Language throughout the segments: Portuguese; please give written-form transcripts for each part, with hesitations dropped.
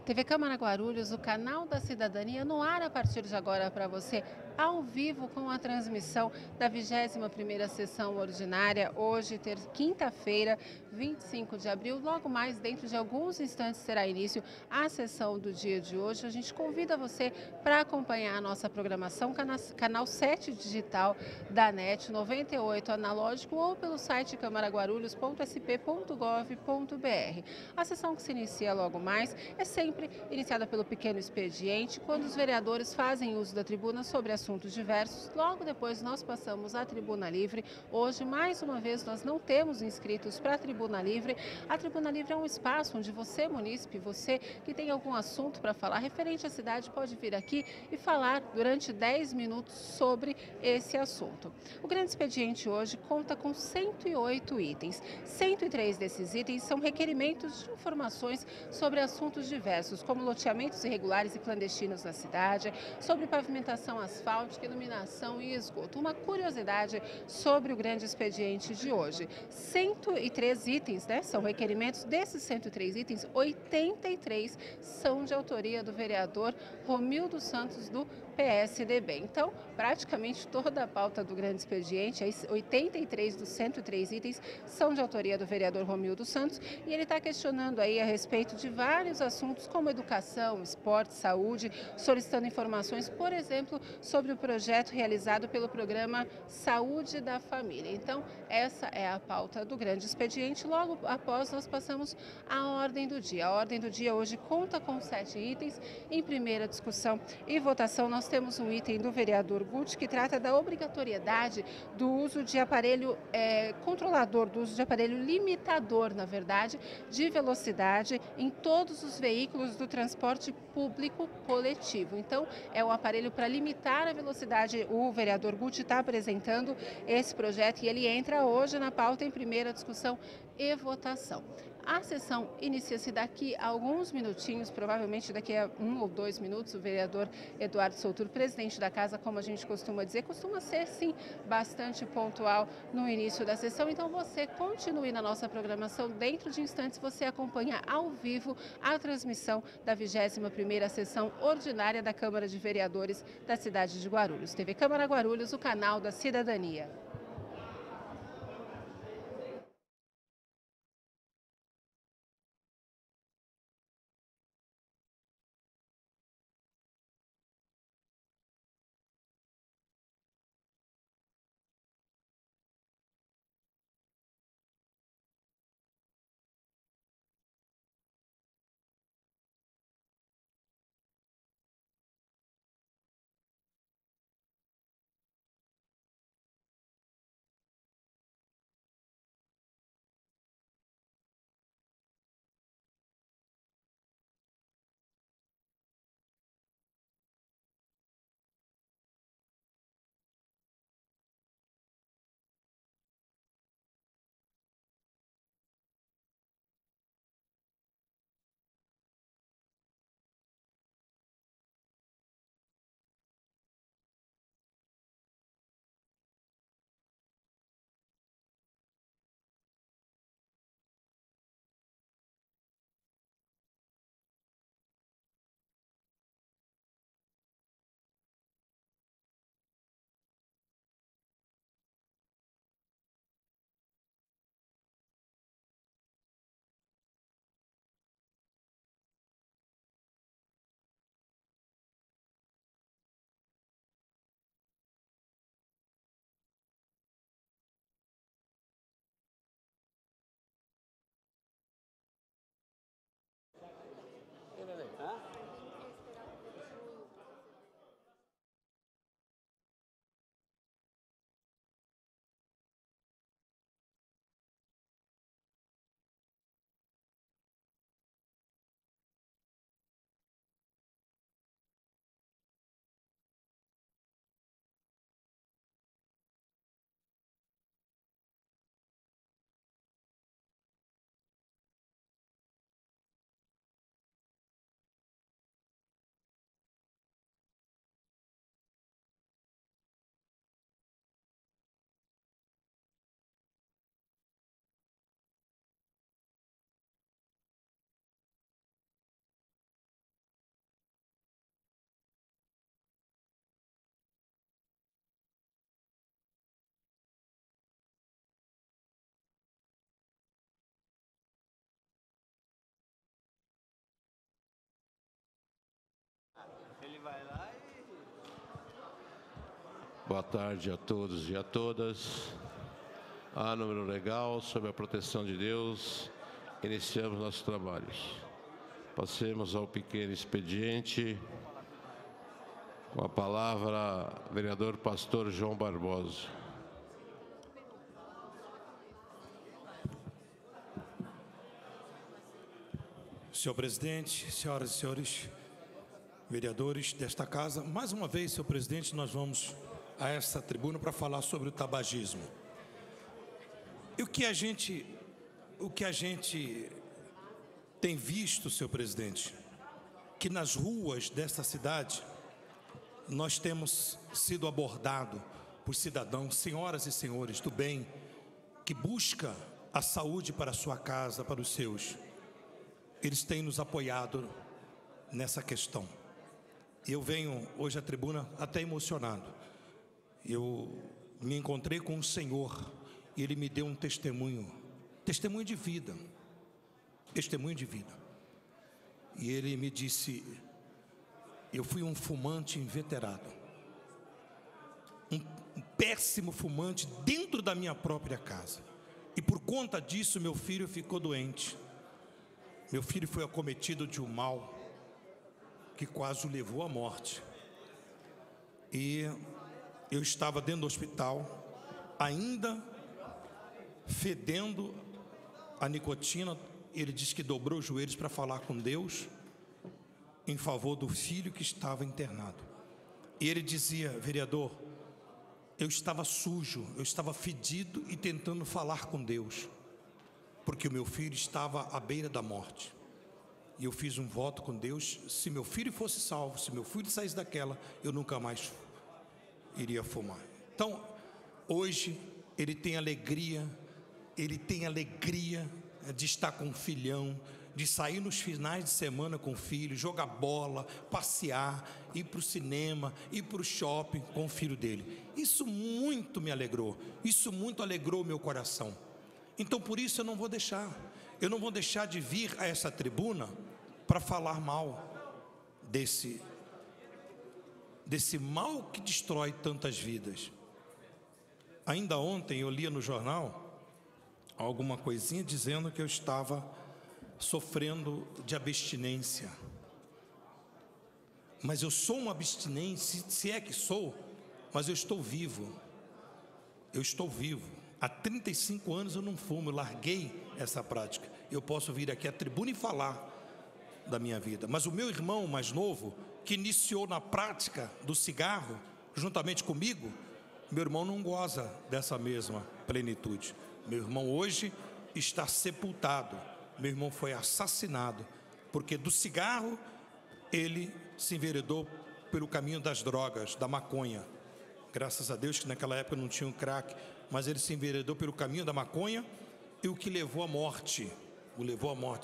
TV Câmara Guarulhos, o canal da cidadania no ar a partir de agora para você, ao vivo com a transmissão da 21ª sessão ordinária, hoje, quinta-feira, 25 de abril. Logo mais, dentro de alguns instantes, terá início a sessão do dia de hoje. A gente convida você para acompanhar a nossa programação, canal 7 digital da NET, 98 analógico ou pelo site camaraguarulhos.sp.gov.br. A sessão que se inicia logo mais é sempre iniciada pelo pequeno expediente, quando os vereadores fazem uso da tribuna sobre assuntos diversos. Logo depois nós passamos à tribuna livre. Hoje, mais uma vez, nós não temos inscritos para a tribuna livre. A tribuna livre é um espaço onde você, munícipe, você que tem algum assunto para falar referente à cidade, pode vir aqui e falar durante 10 minutos sobre esse assunto. O grande expediente hoje conta com 108 itens. 103 desses itens são requerimentos de informações sobre assuntos diversos, como loteamentos irregulares e clandestinos na cidade, sobre pavimentação asfáltica, iluminação e esgoto. Uma curiosidade sobre o grande expediente de hoje: 103 itens, são requerimentos. Desses 103 itens, 83 são de autoria do vereador Romildo Santos, do PSDB. Então, praticamente toda a pauta do grande expediente, 83 dos 103 itens, são de autoria do vereador Romildo Santos, e ele está questionando aí a respeito de vários assuntos como educação, esporte, saúde, solicitando informações, por exemplo, sobre o projeto realizado pelo programa Saúde da Família. Então, essa é a pauta do grande expediente. Logo após, nós passamos à ordem do dia. A ordem do dia hoje conta com 7 itens. Em primeira discussão e votação, nós temos um item do vereador Guti que trata da obrigatoriedade do uso de aparelho controlador, do uso de aparelho limitador, na verdade, de velocidade em todos os veículos do transporte público coletivo. Então, é o aparelho para limitar a velocidade. O vereador Guti está apresentando esse projeto e ele entra hoje na pauta em primeira discussão e votação. A sessão inicia-se daqui a alguns minutinhos, provavelmente daqui a 1 ou 2 minutos. O vereador Eduardo Soutur, presidente da casa, como a gente costuma dizer, costuma ser, sim, bastante pontual no início da sessão. Então, você continue na nossa programação. Dentro de instantes, você acompanha ao vivo a transmissão da 21ª sessão ordinária da Câmara de Vereadores da cidade de Guarulhos. TV Câmara Guarulhos, o canal da cidadania. Boa tarde a todos e a todas. A número legal, sob a proteção de Deus, iniciamos nossos trabalhos. Passemos ao pequeno expediente. Com a palavra, vereador pastor João Barbosa. Senhor presidente, senhoras e senhores vereadores desta casa, mais uma vez, senhor presidente, nós vamos a essa tribuna para falar sobre o tabagismo. E o que a gente tem visto, senhor presidente, que nas ruas desta cidade nós temos sido abordados por cidadãos, senhoras e senhores do bem, que busca a saúde para a sua casa, para os seus. Eles têm nos apoiado nessa questão. Eu venho hoje à tribuna até emocionado. Eu me encontrei com um senhor e ele me deu um testemunho de vida, E ele me disse: eu fui um fumante inveterado, um péssimo fumante dentro da minha própria casa. E por conta disso, meu filho ficou doente. Meu filho foi acometido de um mal que quase o levou à morte. E eu estava dentro do hospital, ainda fedendo a nicotina. Ele disse que dobrou os joelhos para falar com Deus em favor do filho que estava internado. E ele dizia: vereador, eu estava sujo, eu estava fedido e tentando falar com Deus, porque o meu filho estava à beira da morte. E eu fiz um voto com Deus: se meu filho fosse salvo, se meu filho saísse daquela, eu nunca mais iria fumar. Então, hoje, ele tem alegria de estar com o filhão, de sair nos finais de semana com o filho, jogar bola, passear, ir para o cinema, ir para o shopping com o filho dele. Isso muito me alegrou, isso muito alegrou o meu coração. Então, por isso eu não vou deixar de vir a essa tribuna para falar mal desse mal que destrói tantas vidas. Ainda ontem eu lia no jornal alguma coisinha dizendo que eu estava sofrendo de abstinência. Mas eu sou uma abstinência, se é que sou, mas eu estou vivo. Há 35 anos eu não fumo, eu larguei essa prática. Eu posso vir aqui à tribuna e falar da minha vida. Mas o meu irmão mais novo, que iniciou na prática do cigarro, juntamente comigo, meu irmão não goza dessa mesma plenitude. Meu irmão hoje está sepultado. Meu irmão foi assassinado, porque do cigarro ele se enveredou pelo caminho das drogas, da maconha. Graças a Deus que naquela época não tinha um crack, mas ele se enveredou pelo caminho da maconha, e o que levou à morte,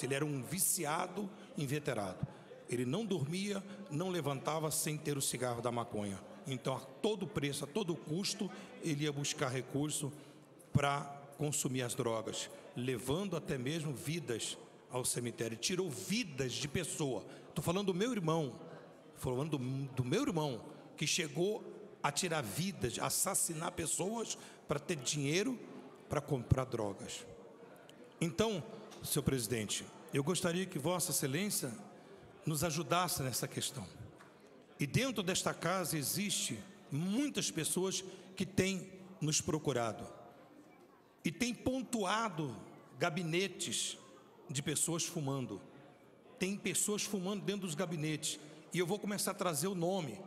ele era um viciado inveterado. Ele não dormia, não levantava sem ter o cigarro da maconha. Então, a todo preço, a todo custo, ele ia buscar recurso para consumir as drogas, levando até mesmo vidas ao cemitério. Tirou vidas de pessoa. Estou falando do meu irmão, que chegou a tirar vidas, a assassinar pessoas para ter dinheiro para comprar drogas. Então, senhor presidente, eu gostaria que Vossa Excelência nos ajudasse nessa questão. E dentro desta casa existe muitas pessoas que têm nos procurado e têm pontuado gabinetes de pessoas fumando. Tem pessoas fumando dentro dos gabinetes, e eu vou começar a trazer o nome.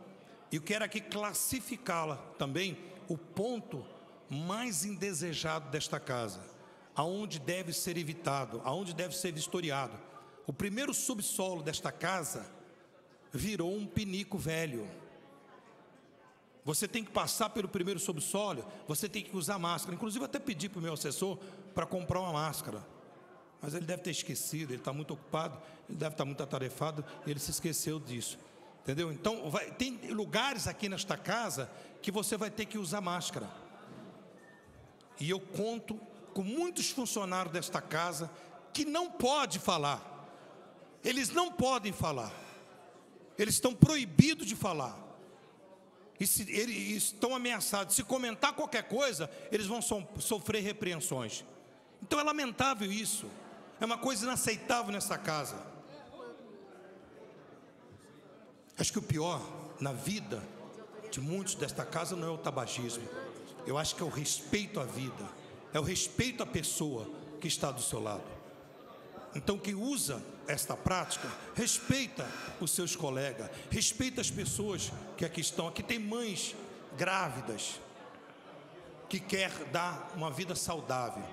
Eu quero aqui classificá-la também, o ponto mais indesejado desta casa, aonde deve ser evitado, aonde deve ser vistoriado. O primeiro subsolo desta casa virou um pinico velho. Você tem que passar pelo primeiro subsolo, você tem que usar máscara. Inclusive, eu até pedi para o meu assessor para comprar uma máscara, mas ele deve ter esquecido, ele está muito ocupado, ele deve estar muito atarefado, e ele se esqueceu disso. Entendeu? Então, tem lugares aqui nesta casa que você vai ter que usar máscara. E eu conto com muitos funcionários desta casa que não podem falar. Eles não podem falar. Eles estão proibidos de falar. E se eles estão ameaçados, se comentar qualquer coisa, eles vão sofrer repreensões. Então é lamentável isso. É uma coisa inaceitável nessa casa. Acho que o pior na vida de muitos desta casa não é o tabagismo. Eu acho que é o respeito à vida, é o respeito à pessoa que está do seu lado. Então quem usa esta prática, respeita os seus colegas, respeita as pessoas que aqui estão. Aqui tem mães grávidas que quer dar uma vida saudável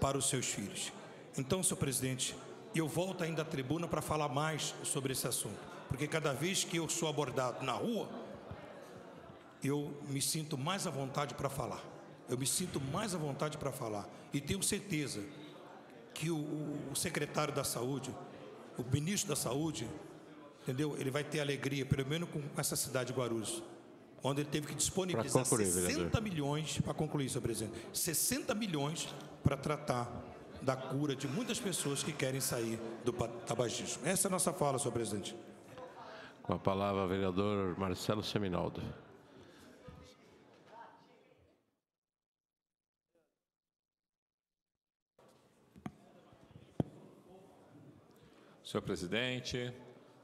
para os seus filhos. Então, senhor presidente, eu volto ainda à tribuna para falar mais sobre esse assunto, porque cada vez que eu sou abordado na rua, eu me sinto mais à vontade para falar. Eu me sinto mais à vontade para falar. E tenho certeza que o secretário da Saúde, o ministro da Saúde, entendeu? Ele vai ter alegria, pelo menos com essa cidade de Guarulhos, onde ele teve que disponibilizar 60 milhões, para concluir, senhor presidente, 60 milhões para tratar da cura de muitas pessoas que querem sair do tabagismo. Essa é a nossa fala, senhor presidente. Com a palavra, o vereador Marcelo Seminaldo. Senhor presidente,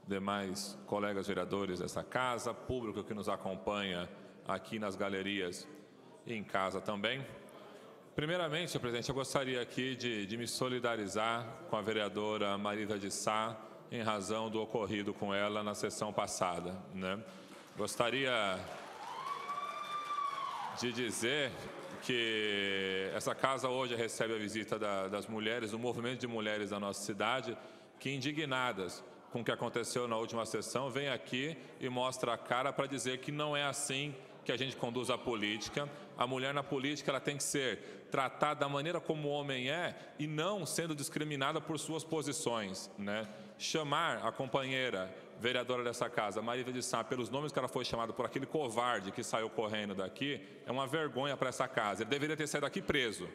demais colegas vereadores dessa casa, público que nos acompanha aqui nas galerias e em casa também. Primeiramente, senhor presidente, eu gostaria aqui de me solidarizar com a vereadora Marisa de Sá em razão do ocorrido com ela na sessão passada, né? Gostaria de dizer que essa casa hoje recebe a visita das mulheres, do movimento de mulheres da nossa cidade, que, indignadas com o que aconteceu na última sessão, vem aqui e mostra a cara para dizer que não é assim que a gente conduz a política. A mulher na política, ela tem que ser tratada da maneira como o homem é e não sendo discriminada por suas posições, né? Chamar a companheira vereadora dessa casa, Marisa de Sá, pelos nomes que ela foi chamada por aquele covarde que saiu correndo daqui, é uma vergonha para essa casa. Ele deveria ter saído daqui preso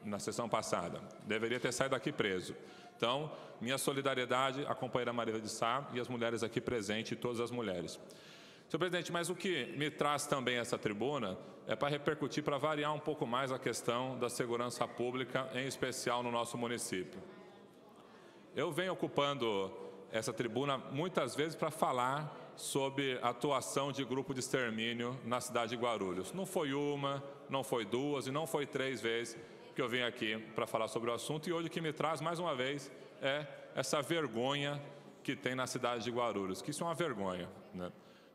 na sessão passada. Deveria ter saído daqui preso. Então, minha solidariedade à companheira Marisa de Sá e às mulheres aqui presentes, e todas as mulheres. Senhor presidente, mas o que me traz também essa tribuna é para repercutir, para variar um pouco mais a questão da segurança pública, em especial no nosso município. Eu venho ocupando essa tribuna muitas vezes para falar sobre a atuação de grupo de extermínio na cidade de Guarulhos. Não foi uma, não foi duas e não foi 3 vezes que eu venho aqui para falar sobre o assunto, e hoje o que me traz, mais uma vez, é essa vergonha que tem na cidade de Guarulhos, que isso é uma vergonha, né?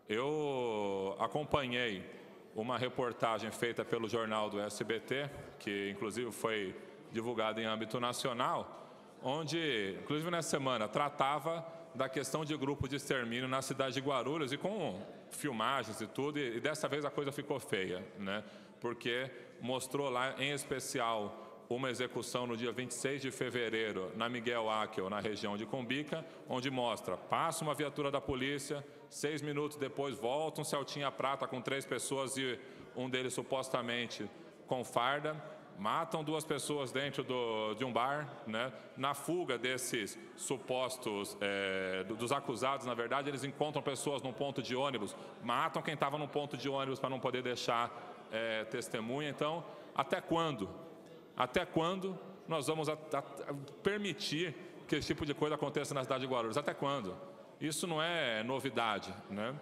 Eu acompanhei uma reportagem feita pelo jornal do SBT, que inclusive foi divulgada em âmbito nacional, onde, inclusive nessa semana, tratava da questão de grupo de extermínio na cidade de Guarulhos, e com filmagens e tudo, e dessa vez a coisa ficou feia, né? Porque mostrou lá, em especial, uma execução no dia 26 de fevereiro, na Miguel Áquil, na região de Cumbica, onde mostra, passa uma viatura da polícia, 6 minutos depois volta um Celtinha prata com 3 pessoas e um deles supostamente com farda, matam 2 pessoas dentro de um bar, né? Na fuga desses supostos, dos acusados, na verdade, eles encontram pessoas num ponto de ônibus, matam quem estava no ponto de ônibus para não poder deixar testemunha. Então, até quando? Até quando nós vamos permitir que esse tipo de coisa aconteça na cidade de Guarulhos? Até quando? Isso não é novidade, né?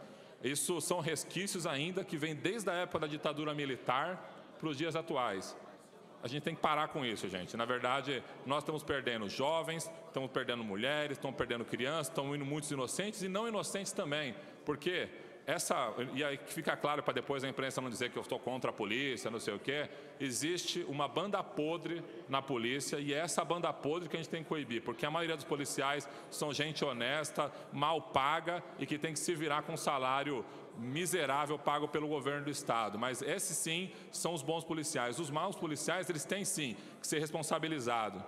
Isso são resquícios ainda que vêm desde a época da ditadura militar para os dias atuais. A gente tem que parar com isso, gente. Na verdade, nós estamos perdendo jovens, estamos perdendo mulheres, estamos perdendo crianças, estão indo muitos inocentes e não inocentes também, porque e aí fica claro para depois a imprensa não dizer que eu estou contra a polícia, não sei o quê, existe uma banda podre na polícia, e é essa banda podre que a gente tem que coibir, porque a maioria dos policiais são gente honesta, mal paga e que tem que se virar com um salário miserável pago pelo governo do estado. Mas esses sim são os bons policiais. Os maus policiais, eles têm sim que ser responsabilizados.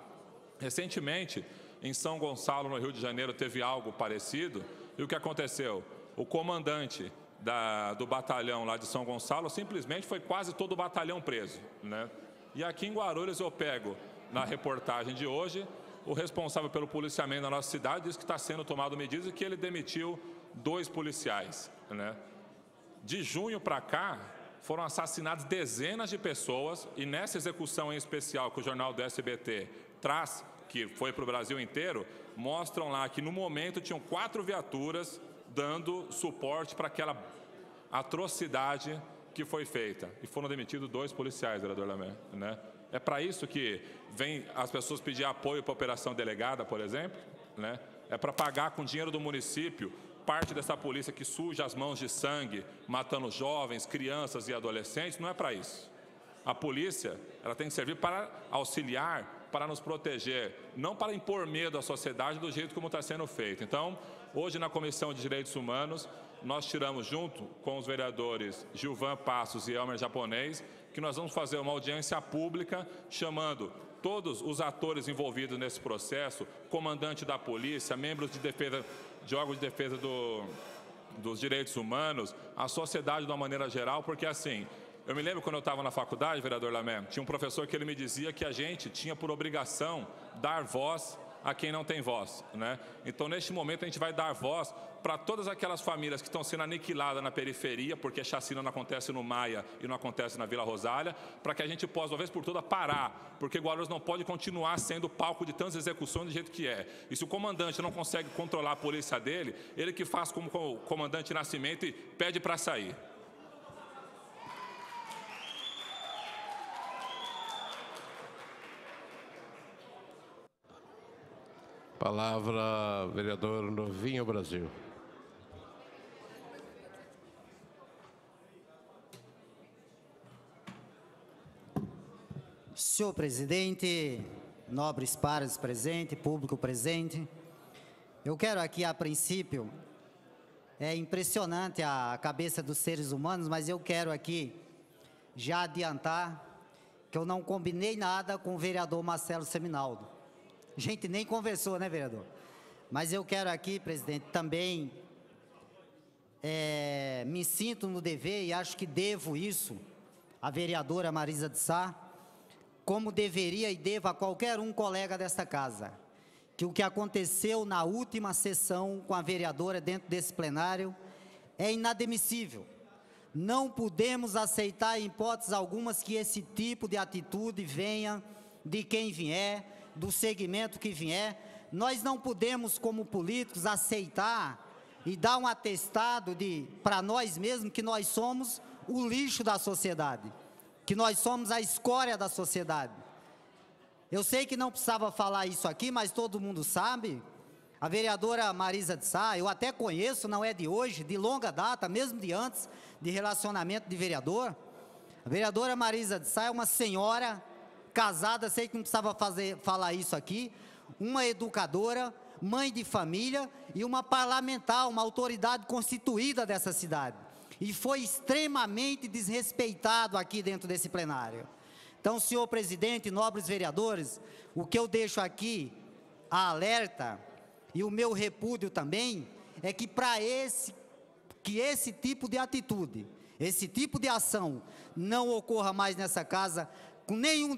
Recentemente, em São Gonçalo, no Rio de Janeiro, teve algo parecido, e o que aconteceu? O comandante do batalhão lá de São Gonçalo, simplesmente foi quase todo o batalhão preso, né? E aqui em Guarulhos eu pego, na reportagem de hoje, o responsável pelo policiamento da nossa cidade diz que está sendo tomado medidas e que ele demitiu 2 policiais, né? De junho para cá, foram assassinadas dezenas de pessoas, e nessa execução em especial que o jornal do SBT traz, que foi para o Brasil inteiro, mostram lá que no momento tinham 4 viaturas dando suporte para aquela atrocidade que foi feita. E foram demitidos 2 policiais, vereador Lamé, né? É para isso que vem as pessoas pedir apoio para a operação delegada, por exemplo, né? É para pagar com dinheiro do município parte dessa polícia que suja as mãos de sangue, matando jovens, crianças e adolescentes. Não é para isso. A polícia, ela tem que servir para auxiliar, para nos proteger, não para impor medo à sociedade do jeito como está sendo feito. Então, hoje na Comissão de Direitos Humanos, nós tiramos junto com os vereadores Gilvan Passos e Elmer Japonês, que nós vamos fazer uma audiência pública chamando todos os atores envolvidos nesse processo, comandante da polícia, membros de órgãos de defesa dos direitos humanos, a sociedade de uma maneira geral, porque assim, eu me lembro quando eu estava na faculdade, vereador Lamé, tinha um professor que ele me dizia que a gente tinha por obrigação dar voz a quem não tem voz, né? Então, neste momento, a gente vai dar voz para todas aquelas famílias que estão sendo aniquiladas na periferia, porque a chacina não acontece no Maia e não acontece na Vila Rosália, para que a gente possa, uma vez por todas, parar, porque Guarulhos não pode continuar sendo palco de tantas execuções do jeito que é. E se o comandante não consegue controlar a polícia dele, ele que faz como o comandante Nascimento e pede para sair. Palavra, vereador Novinho Brasil. Senhor presidente, nobres pares presentes, público presente, eu quero aqui, a princípio, é impressionante a cabeça dos seres humanos, mas eu quero aqui já adiantar que eu não combinei nada com o vereador Marcelo Seminaldo. A gente nem conversou, né, vereador? Mas eu quero aqui, presidente, também me sinto no dever e acho que devo isso à vereadora Marisa de Sá, como deveria e devo a qualquer colega desta casa, que o que aconteceu na última sessão com a vereadora dentro desse plenário é inadmissível. Não podemos aceitar em hipóteses algumas que esse tipo de atitude venha de quem vier, do segmento que vier. Nós não podemos, como políticos, aceitar e dar um atestado para nós mesmos que nós somos o lixo da sociedade, que nós somos a escória da sociedade. Eu sei que não precisava falar isso aqui, mas todo mundo sabe, a vereadora Marisa de Sá, eu até conheço, não é de hoje, de longa data, mesmo de antes de relacionamento de vereador. A vereadora Marisa de Sá é uma senhora casada, sei que não precisava falar isso aqui, uma educadora, mãe de família e uma parlamentar, uma autoridade constituída dessa cidade. E foi extremamente desrespeitado aqui dentro desse plenário. Então, senhor presidente, nobres vereadores, o que eu deixo aqui, a alerta, e o meu repúdio também, é que esse tipo de atitude, esse tipo de ação, não ocorra mais nessa casa, com nenhum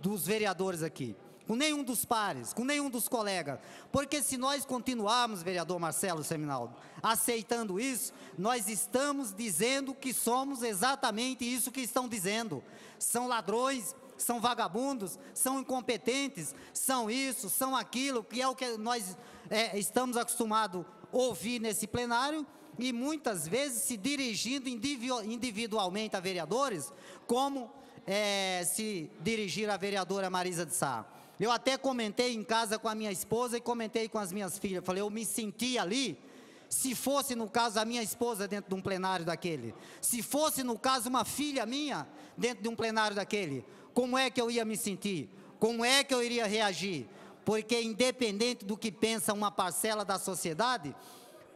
dos vereadores aqui, com nenhum dos pares, com nenhum dos colegas, porque se nós continuarmos, vereador Marcelo Seminaldo, aceitando isso, nós estamos dizendo que somos exatamente isso que estão dizendo. São ladrões, são vagabundos, são incompetentes, são isso, são aquilo, que é o que nós estamos acostumados a ouvir nesse plenário, e muitas vezes se dirigindo individualmente a vereadores, como se dirigir a vereadora Marisa de Sá. Eu até comentei em casa com a minha esposa e comentei com as minhas filhas, falei, eu me senti ali, se fosse no caso a minha esposa dentro de um plenário daquele, se fosse no caso uma filha minha dentro de um plenário daquele, como é que eu ia me sentir? Como é que eu iria reagir? Porque independente do que pensa uma parcela da sociedade,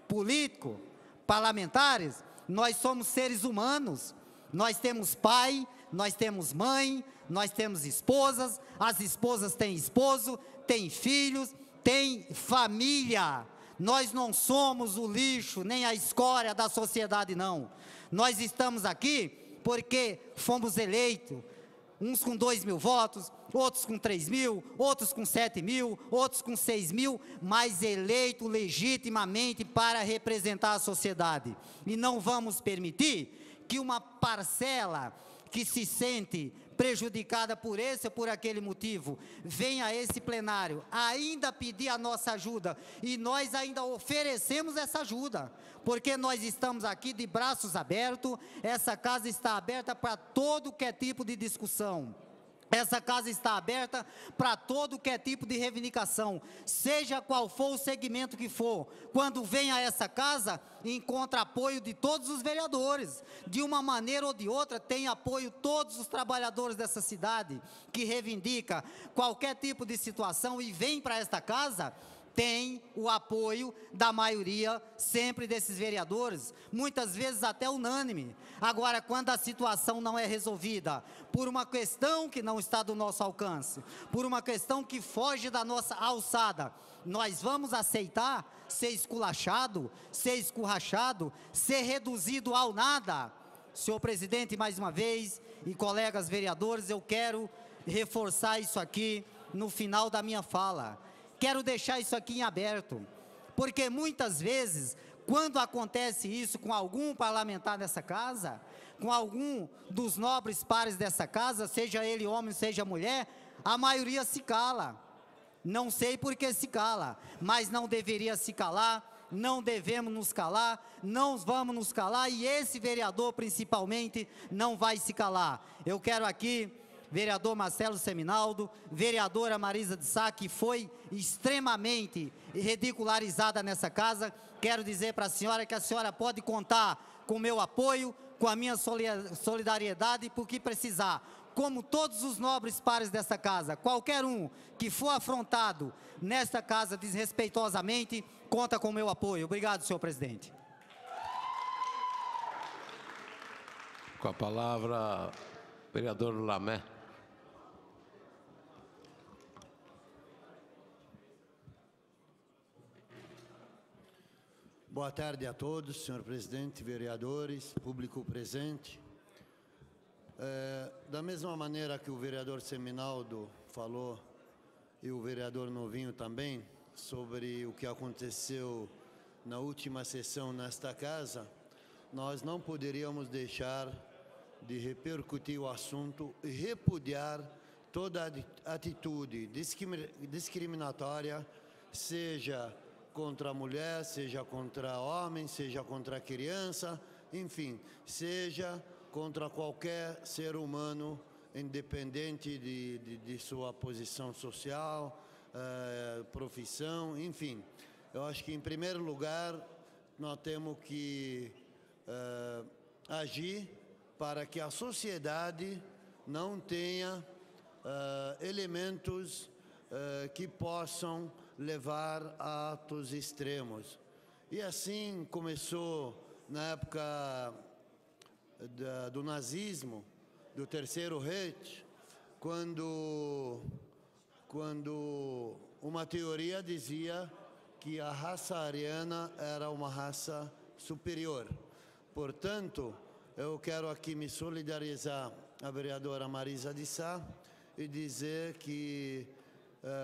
político, parlamentares, nós somos seres humanos, nós temos pai, nós temos mãe, nós temos esposas, as esposas têm esposo, têm filhos, têm família. Nós não somos o lixo, nem a escória da sociedade, não. Nós estamos aqui porque fomos eleitos, uns com 2.000 votos, outros com 3 mil, outros com 7 mil, outros com 6 mil, mas eleito legitimamente para representar a sociedade. E não vamos permitir que uma parcela que se sente prejudicada por esse ou por aquele motivo, venha a esse plenário ainda pedir a nossa ajuda, e nós ainda oferecemos essa ajuda, porque nós estamos aqui de braços abertos, essa casa está aberta para todo que é tipo de discussão. Essa casa está aberta para todo que é tipo de reivindicação, seja qual for o segmento que for. Quando vem a essa casa, encontra apoio de todos os vereadores. De uma maneira ou de outra, tem apoio todos os trabalhadores dessa cidade, que reivindica qualquer tipo de situação e vem para esta casa, tem o apoio da maioria sempre desses vereadores, muitas vezes até unânime. Agora, quando a situação não é resolvida, por uma questão que não está do nosso alcance, por uma questão que foge da nossa alçada, nós vamos aceitar ser esculachado, ser escurrachado, ser reduzido ao nada? Senhor presidente, mais uma vez, e colegas vereadores, eu quero reforçar isso aqui no final da minha fala. Quero deixar isso aqui em aberto, porque muitas vezes, quando acontece isso com algum parlamentar dessa casa, com algum dos nobres pares dessa casa, seja ele homem, seja mulher, a maioria se cala. Não sei por que se cala, mas não deveria se calar, não devemos nos calar, não vamos nos calar, e esse vereador principalmente não vai se calar. Eu quero aqui, vereador Marcelo Seminaldo, vereadora Marisa de Sá, que foi extremamente ridicularizada nessa casa, quero dizer para a senhora que a senhora pode contar com o meu apoio, com a minha solidariedade, por que precisar. Como todos os nobres pares dessa casa, qualquer um que for afrontado nesta casa desrespeitosamente, conta com o meu apoio. Obrigado, senhor presidente. Com a palavra, vereador Lamé. Boa tarde a todos, senhor presidente, vereadores, público presente. Da mesma maneira que o vereador Seminaldo falou, e o vereador Novinho também, sobre o que aconteceu na última sessão nesta casa, nós não poderíamos deixar de repercutir o assunto e repudiar toda atitude discriminatória, seja contra a mulher, seja contra homem, seja contra a criança, enfim, seja contra qualquer ser humano, independente de sua posição social, profissão, enfim. Eu acho que, em primeiro lugar, nós temos que agir para que a sociedade não tenha elementos que possam levar a atos extremos. E assim começou na época do nazismo, do Terceiro Reich, quando uma teoria dizia que a raça ariana era uma raça superior. Portanto, eu quero aqui me solidarizar à vereadora Marisa de Sá e dizer que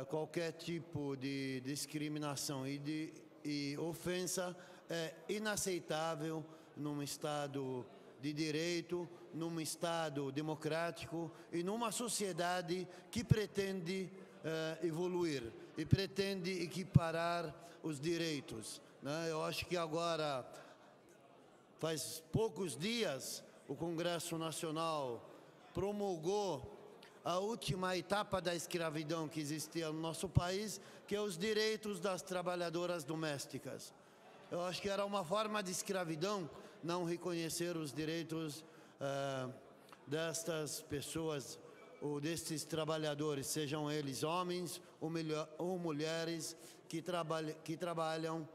qualquer tipo de discriminação e ofensa é inaceitável num Estado de direito, num Estado democrático e numa sociedade que pretende evoluir e pretende equiparar os direitos, né? Eu acho que agora, faz poucos dias, o Congresso Nacional promulgou a última etapa da escravidão que existia no nosso país, que é os direitos das trabalhadoras domésticas. Eu acho que era uma forma de escravidão não reconhecer os direitos destas pessoas ou destes trabalhadores, sejam eles homens ou mulheres que trabalham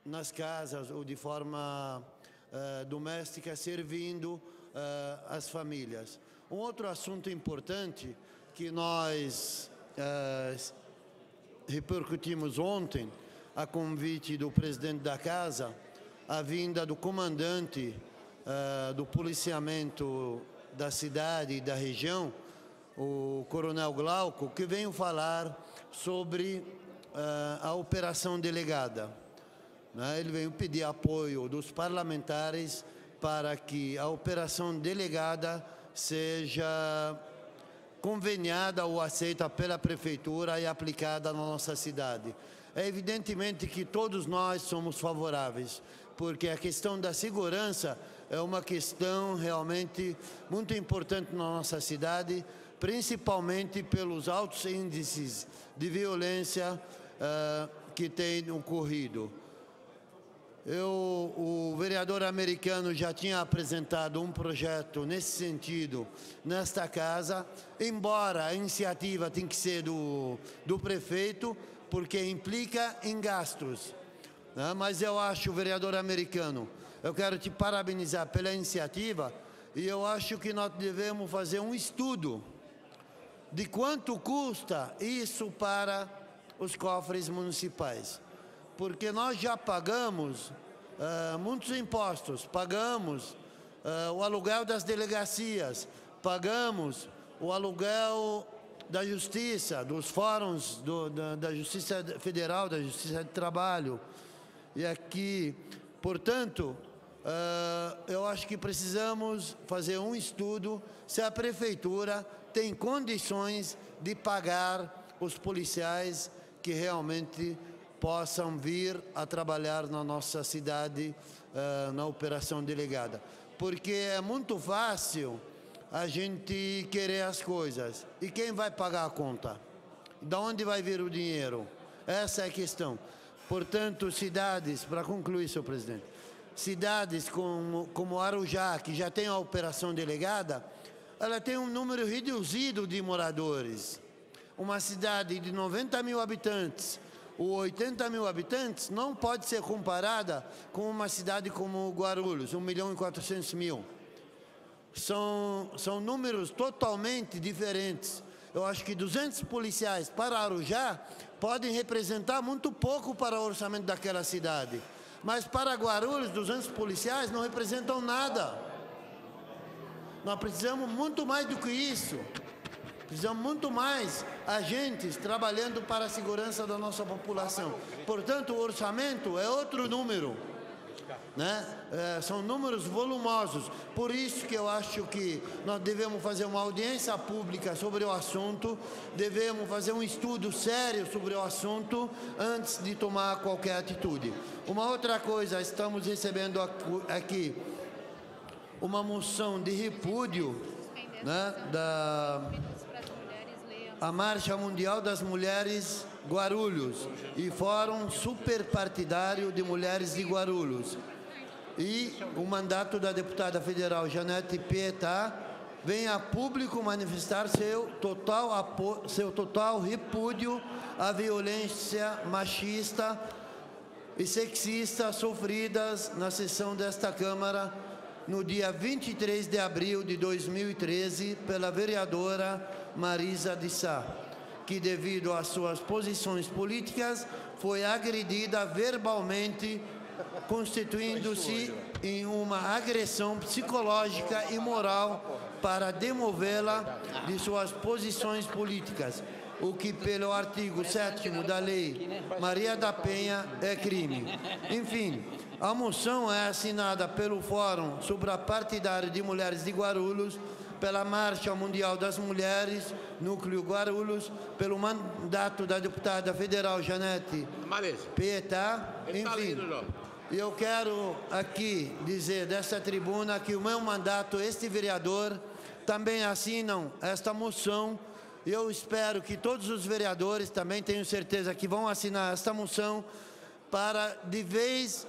nas casas ou de forma doméstica, servindo as famílias. Um outro assunto importante que nós repercutimos ontem, a convite do presidente da casa, a vinda do comandante do policiamento da cidade e da região o Coronel Glauco, que veio falar sobre a operação delegada. Ele veio pedir apoio dos parlamentares para que a operação delegada seja conveniada ou aceita pela Prefeitura e aplicada na nossa cidade. É evidentemente que todos nós somos favoráveis, porque a questão da segurança é uma questão realmente muito importante na nossa cidade, principalmente pelos altos índices de violência que tem ocorrido. O vereador americano já tinha apresentado um projeto nesse sentido nesta casa, embora a iniciativa tem que ser do prefeito, porque implica em gastos. Mas eu acho, vereador americano, eu quero te parabenizar pela iniciativa e eu acho que nós devemos fazer um estudo de quanto custa isso para os cofres municipais. Porque nós já pagamos muitos impostos, pagamos o aluguel das delegacias, pagamos o aluguel da Justiça, dos fóruns da Justiça Federal, da Justiça de Trabalho. E aqui, portanto, eu acho que precisamos fazer um estudo se a Prefeitura tem condições de pagar os policiais que realmente possam vir a trabalhar na nossa cidade na operação delegada. Porque é muito fácil a gente querer as coisas. E quem vai pagar a conta? De onde vai vir o dinheiro? Essa é a questão. Portanto, cidades, para concluir, senhor presidente, cidades como Arujá, que já tem a operação delegada, ela tem um número reduzido de moradores. Uma cidade de 90 mil habitantes, ou 80 mil habitantes, não pode ser comparada com uma cidade como Guarulhos, 1.400.000. São números totalmente diferentes. Eu acho que 200 policiais para Arujá podem representar muito pouco para o orçamento daquela cidade. Mas para Guarulhos, 200 policiais não representam nada. Nós precisamos muito mais do que isso. Precisamos muito mais agentes trabalhando para a segurança da nossa população. Portanto, o orçamento é outro número, são números volumosos. Por isso que eu acho que nós devemos fazer uma audiência pública sobre o assunto, devemos fazer um estudo sério sobre o assunto antes de tomar qualquer atitude. Uma outra coisa, estamos recebendo aqui uma moção de repúdio a Marcha Mundial das Mulheres Guarulhos e Fórum Superpartidário de Mulheres de Guarulhos. E o mandato da deputada federal Janete Pietá vem a público manifestar seu total repúdio à violência machista e sexista sofridas na sessão desta Câmara no dia 23 de abril de 2013 pela vereadora Marisa de Sá, que devido às suas posições políticas foi agredida verbalmente, constituindo-se em uma agressão psicológica e moral para demovê-la de suas posições políticas, o que pelo artigo 7º da Lei Maria da Penha é crime. Enfim, a moção é assinada pelo Fórum Suprapartidário de Mulheres de Guarulhos, pela Marcha Mundial das Mulheres, Núcleo Guarulhos, pelo mandato da deputada federal Janete Pietá, enfim. Eu quero aqui dizer dessa tribuna que o meu mandato, este vereador, também assinam esta moção. Eu espero que todos os vereadores também, tenho certeza que vão assinar esta moção para, de vez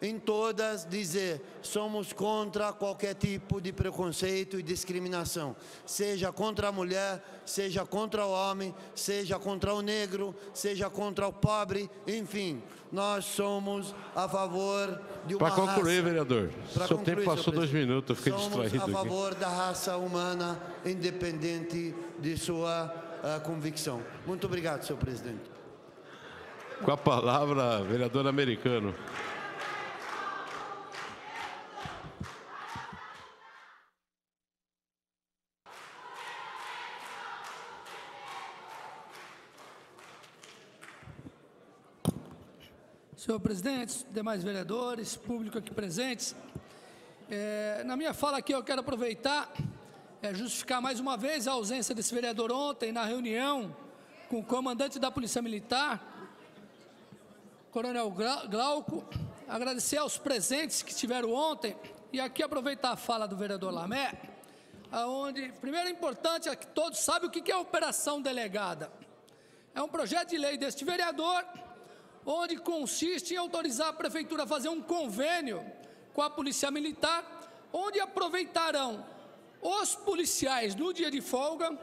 em todas, dizer: somos contra qualquer tipo de preconceito e discriminação, seja contra a mulher, seja contra o homem, seja contra o negro, seja contra o pobre, enfim, nós somos a favor de uma raça... Para concluir, vereador, seu tempo passou 2 minutos, eu fiquei distraído aqui. Somos a favor da raça humana, independente de sua convicção. Muito obrigado, senhor presidente. Com a palavra, vereador americano. Senhor presidente, demais vereadores, público aqui presentes, na minha fala aqui eu quero aproveitar, justificar mais uma vez a ausência desse vereador ontem na reunião com o comandante da Polícia Militar, Coronel Glauco, agradecer aos presentes que estiveram ontem e aqui aproveitar a fala do vereador Lamé, onde, primeiro é importante, é que todos sabem o que é a operação delegada. É um projeto de lei deste vereador, onde consiste em autorizar a Prefeitura a fazer um convênio com a Polícia Militar, onde aproveitarão os policiais no dia de folga,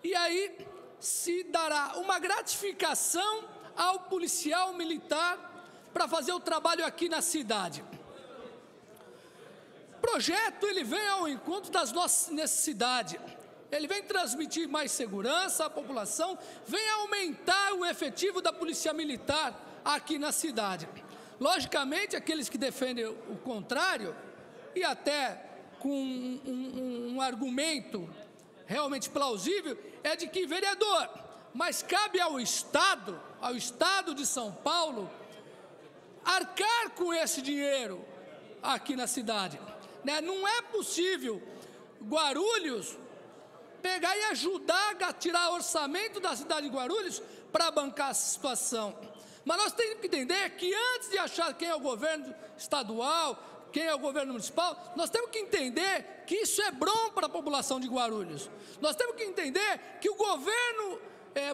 e aí se dará uma gratificação ao policial militar para fazer o trabalho aqui na cidade. O projeto ele vem ao encontro das nossas necessidades, ele vem transmitir mais segurança à população, vem aumentar o efetivo da Polícia Militar aqui na cidade. Logicamente, aqueles que defendem o contrário, e até com um argumento realmente plausível, é de que, vereador, mas cabe ao Estado de São Paulo, arcar com esse dinheiro aqui na cidade. Não é possível Guarulhos pegar e ajudar a tirar orçamento da cidade de Guarulhos para bancar essa situação. Mas nós temos que entender que antes de achar quem é o governo estadual, quem é o governo municipal, nós temos que entender que isso é bom para a população de Guarulhos. Nós temos que entender que o governo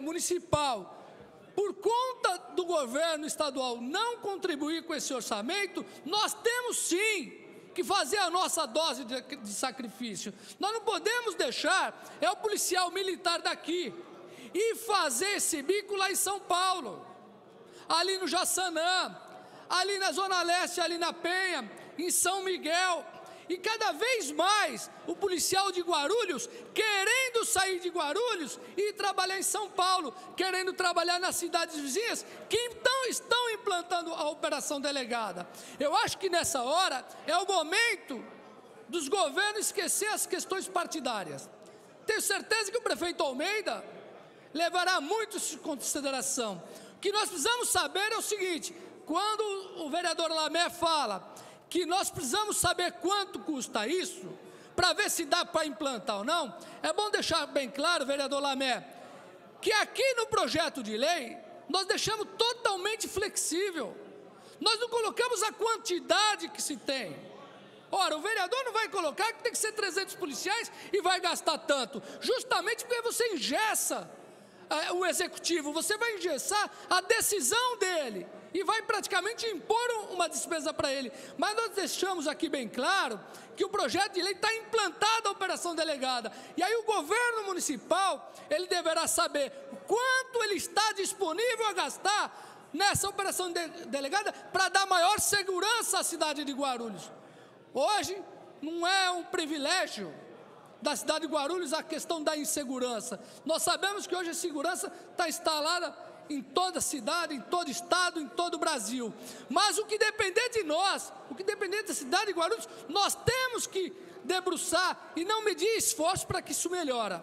municipal, por conta do governo estadual não contribuir com esse orçamento, nós temos sim que fazer a nossa dose de sacrifício. Nós não podemos deixar o policial militar daqui e fazer esse bico lá em São Paulo, ali no Jaçanã, ali na Zona Leste, ali na Penha, em São Miguel. E cada vez mais o policial de Guarulhos querendo sair de Guarulhos e trabalhar em São Paulo, querendo trabalhar nas cidades vizinhas que então estão implantando a operação delegada. Eu acho que nessa hora é o momento dos governos esquecer as questões partidárias. Tenho certeza que o prefeito Almeida levará muito isso em consideração. O que nós precisamos saber é o seguinte: quando o vereador Lamé fala que nós precisamos saber quanto custa isso, para ver se dá para implantar ou não, é bom deixar bem claro, vereador Lamé, que aqui no projeto de lei, nós deixamos totalmente flexível. Nós não colocamos a quantidade que se tem. Ora, o vereador não vai colocar que tem que ser 300 policiais e vai gastar tanto, justamente porque você engessa o executivo, você vai engessar a decisão dele e vai praticamente impor uma despesa para ele. Mas nós deixamos aqui bem claro que o projeto de lei está implantado a operação delegada. E aí o governo municipal, ele deverá saber quanto ele está disponível a gastar nessa operação delegada para dar maior segurança à cidade de Guarulhos. Hoje não é um privilégio da cidade de Guarulhos a questão da insegurança. Nós sabemos que hoje a segurança está instalada em toda cidade, em todo estado, em todo o Brasil. Mas o que depender de nós, o que depender da cidade de Guarulhos, nós temos que debruçar e não medir esforço para que isso melhore.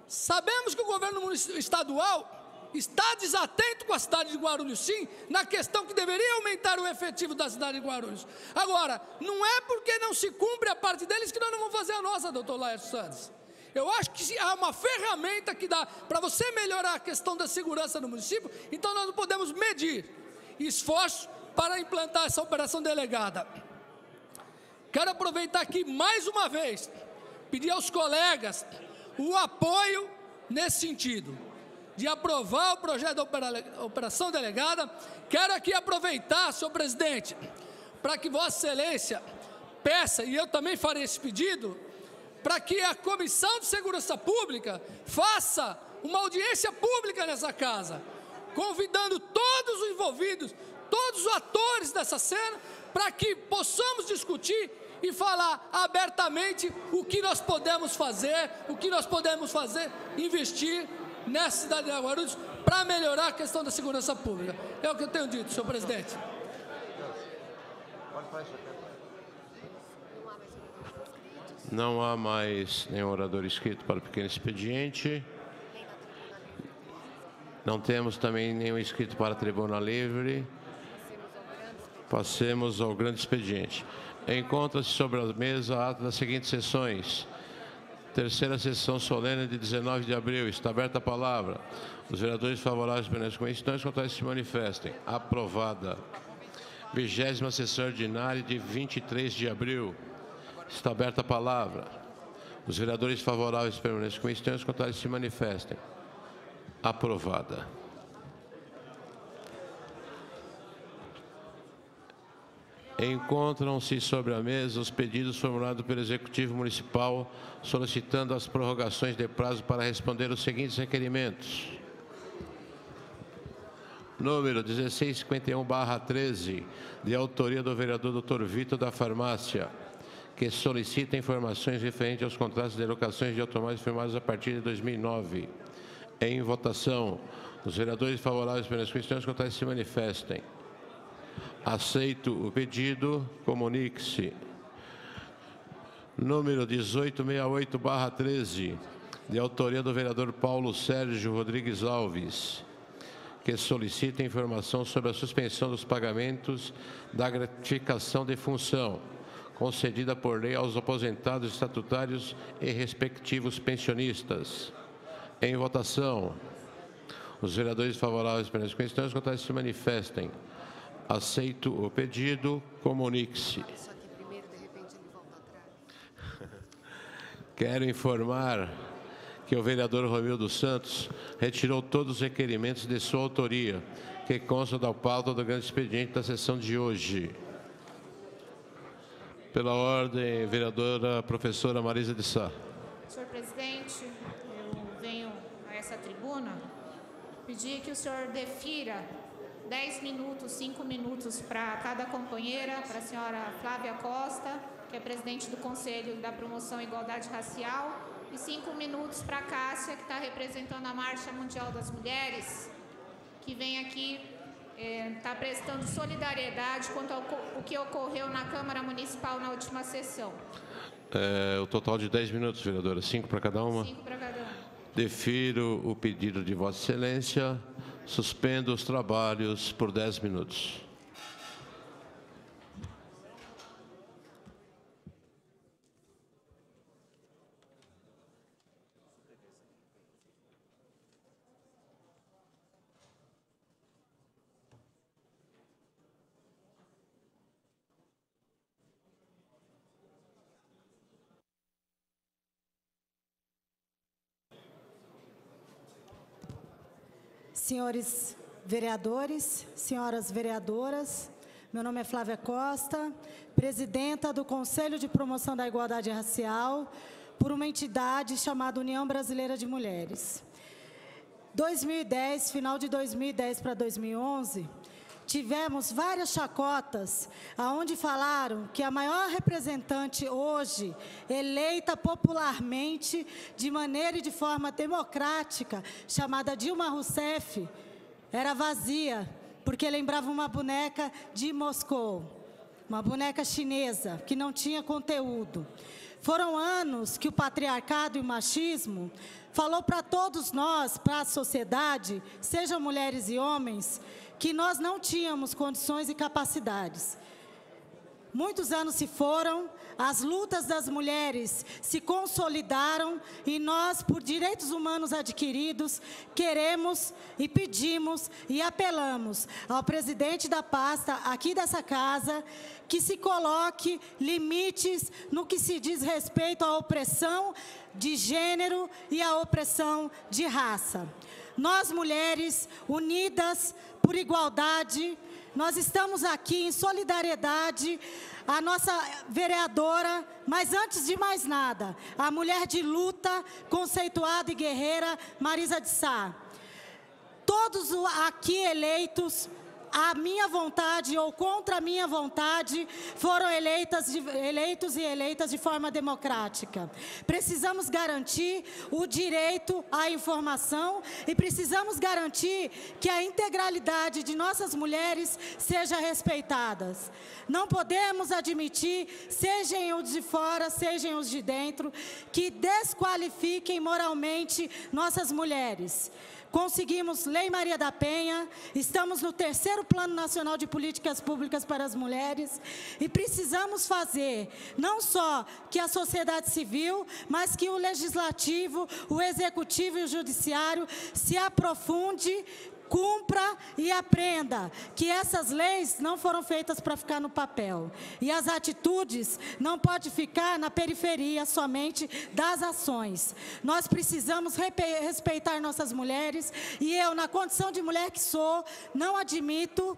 Sabemos que o governo estadual está desatento com a cidade de Guarulhos, sim, na questão que deveria aumentar o efetivo da cidade de Guarulhos. Agora, não é porque não se cumpre a parte deles que nós não vamos fazer a nossa, doutor Laércio Santos. Eu acho que há uma ferramenta que dá para você melhorar a questão da segurança no município, então nós não podemos medir esforço para implantar essa operação delegada. Quero aproveitar aqui mais uma vez, pedir aos colegas o apoio nesse sentido, de aprovar o projeto da operação delegada. Quero aqui aproveitar, senhor presidente, para que Vossa Excelência peça, e eu também farei esse pedido, para que a Comissão de Segurança Pública faça uma audiência pública nessa casa, convidando todos os envolvidos, todos os atores dessa cena, para que possamos discutir e falar abertamente o que nós podemos fazer, investir nessa cidade de Guarulhos para melhorar a questão da segurança pública. É o que eu tenho dito, senhor presidente. Não há mais nenhum orador inscrito para o pequeno expediente. Não temos também nenhum inscrito para a tribuna livre. Passemos ao grande expediente. Encontra-se sobre a mesa a ata das seguintes sessões. Terceira sessão solene de 19 de abril. Está aberta a palavra. Os vereadores favoráveis permanecem com instâncias, contrários se manifestem. Aprovada. 20ª sessão ordinária de 23 de abril. Está aberta a palavra. Os vereadores favoráveis permanecem com instâncias, contrários se manifestem. Aprovada. Encontram-se sobre a mesa os pedidos formulados pelo Executivo Municipal solicitando as prorrogações de prazo para responder os seguintes requerimentos. Número 1651/13, de autoria do vereador Dr. Vitor da Farmácia, que solicita informações referentes aos contratos de locações de automóveis firmados a partir de 2009. Em votação, os vereadores favoráveis pelas questões contrárias se manifestem. Aceito o pedido, comunique-se. Número 1868/13, de autoria do vereador Paulo Sérgio Rodrigues Alves, que solicita informação sobre a suspensão dos pagamentos da gratificação de função, concedida por lei aos aposentados estatutários e respectivos pensionistas. Em votação, os vereadores favoráveis pelas questões contrárias se manifestem. Aceito o pedido, comunique-se. Quero informar que o vereador Romildo Santos retirou todos os requerimentos de sua autoria, que constam da pauta do grande expediente da sessão de hoje. Pela ordem, vereadora professora Marisa de Sá. Senhor presidente, eu venho a essa tribuna pedir que o senhor defira 10 minutos, 5 minutos para cada companheira, para a senhora Flávia Costa, que é presidente do Conselho da Promoção e Igualdade Racial, e 5 minutos para a Cássia, que está representando a Marcha Mundial das Mulheres, que vem aqui, está prestando solidariedade quanto ao que ocorreu na Câmara Municipal na última sessão. O total de 10 minutos, vereadora. 5 para cada uma? 5 para cada uma. Defiro o pedido de Vossa Excelência. Suspendo os trabalhos por 10 minutos. Senhores vereadores, senhoras vereadoras, meu nome é Flávia Costa, presidenta do Conselho de Promoção da Igualdade Racial, por uma entidade chamada União Brasileira de Mulheres. 2010, final de 2010 para 2011, tivemos várias chacotas, onde falaram que a maior representante hoje, eleita popularmente, de maneira e de forma democrática, chamada Dilma Rousseff, era vazia, porque lembrava uma boneca de Moscou, uma boneca chinesa, que não tinha conteúdo. Foram anos que o patriarcado e o machismo falou para todos nós, para a sociedade, sejam mulheres e homens, que nós não tínhamos condições e capacidades. Muitos anos se foram, as lutas das mulheres se consolidaram e nós, por direitos humanos adquiridos, queremos e pedimos e apelamos ao presidente da pasta aqui dessa casa que se coloque limites no que se diz respeito à opressão de gênero e à opressão de raça. Nós, mulheres, unidas por igualdade, nós estamos aqui em solidariedade à nossa vereadora, mas antes de mais nada, a mulher de luta, conceituada e guerreira, Marisa de Sá. Todos aqui eleitos, à minha vontade ou contra a minha vontade, foram eleitos e eleitas de forma democrática. Precisamos garantir o direito à informação e precisamos garantir que a integralidade de nossas mulheres seja respeitada. Não podemos admitir, sejam os de fora, sejam os de dentro, que desqualifiquem moralmente nossas mulheres. conseguimos Lei Maria da Penha, estamos no 3º Plano Nacional de Políticas Públicas para as Mulheres e precisamos fazer não só que a sociedade civil, mas que o Legislativo, o Executivo e o Judiciário se aprofunde, cumpra e aprenda que essas leis não foram feitas para ficar no papel. E as atitudes não podem ficar na periferia somente das ações. Nós precisamos respeitar nossas mulheres e eu, na condição de mulher que sou, não admito,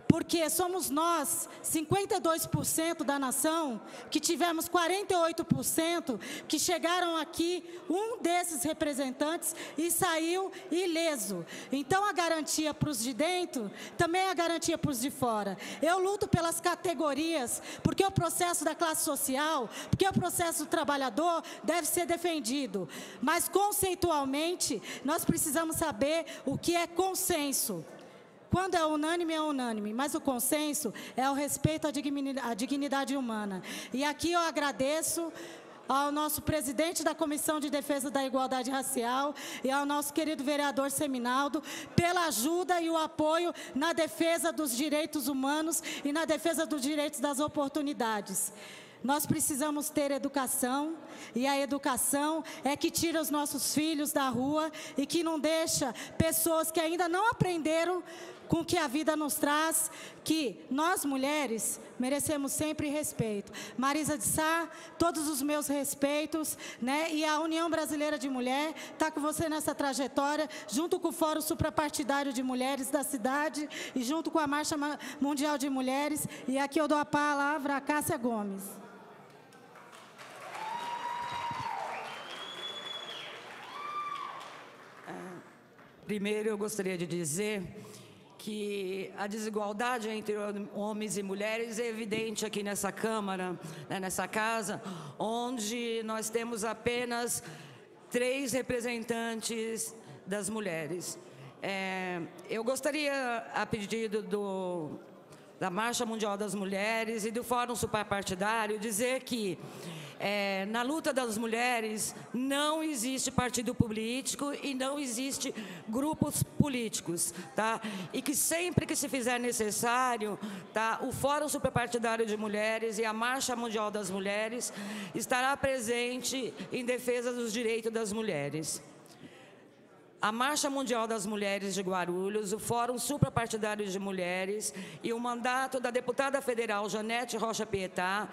porque somos nós, 52% da nação, que tivemos 48% que chegaram aqui, um desses representantes, e saiu ileso. Então, a garantia para os de dentro, também é a garantia para os de fora. Eu luto pelas categorias, porque o processo da classe social, porque o processo do trabalhador deve ser defendido. Mas, conceitualmente, nós precisamos saber o que é consenso. Quando é unânime, mas o consenso é o respeito à dignidade humana. E aqui eu agradeço ao nosso presidente da Comissão de Defesa da Igualdade Racial e ao nosso querido vereador Seminaldo pela ajuda e o apoio na defesa dos direitos humanos e na defesa dos direitos das oportunidades. Nós precisamos ter educação, e a educação é que tira os nossos filhos da rua e que não deixa pessoas que ainda não aprenderam com o que a vida nos traz, que nós, mulheres, merecemos sempre respeito. Marisa de Sá, todos os meus respeitos, né? E a União Brasileira de Mulher está com você nessa trajetória, junto com o Fórum Suprapartidário de Mulheres da cidade e junto com a Marcha Mundial de Mulheres. E aqui eu dou a palavra a Cássia Gomes. Primeiro, eu gostaria de dizer que a desigualdade entre homens e mulheres é evidente aqui nessa Câmara, né, nessa casa, onde nós temos apenas 3 representantes das mulheres. Eu gostaria, a pedido da Marcha Mundial das Mulheres e do Fórum Suprapartidário, dizer que na luta das mulheres não existe partido político e não existe grupos políticos, tá? E que sempre que se fizer necessário, tá, o Fórum Suprapartidário de Mulheres e a Marcha Mundial das Mulheres estará presente em defesa dos direitos das mulheres. A Marcha Mundial das Mulheres de Guarulhos, o Fórum Suprapartidário de Mulheres e o mandato da deputada federal Janete Rocha Pietá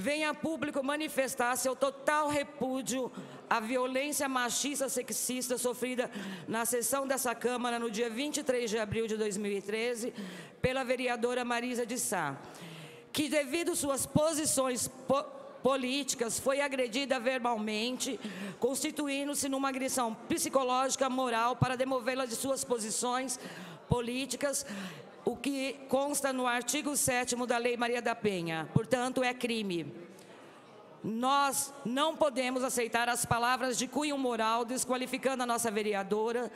vem a público manifestar seu total repúdio à violência machista sexista sofrida na sessão dessa Câmara no dia 23 de abril de 2013 pela vereadora Marisa de Sá, que devido às suas posições políticas foi agredida verbalmente, constituindo-se numa agressão psicológica moral para demovê-la de suas posições políticas, o que consta no artigo 7º da Lei Maria da Penha. Portanto, é crime. Nós não podemos aceitar as palavras de cunho moral desqualificando a nossa vereadora,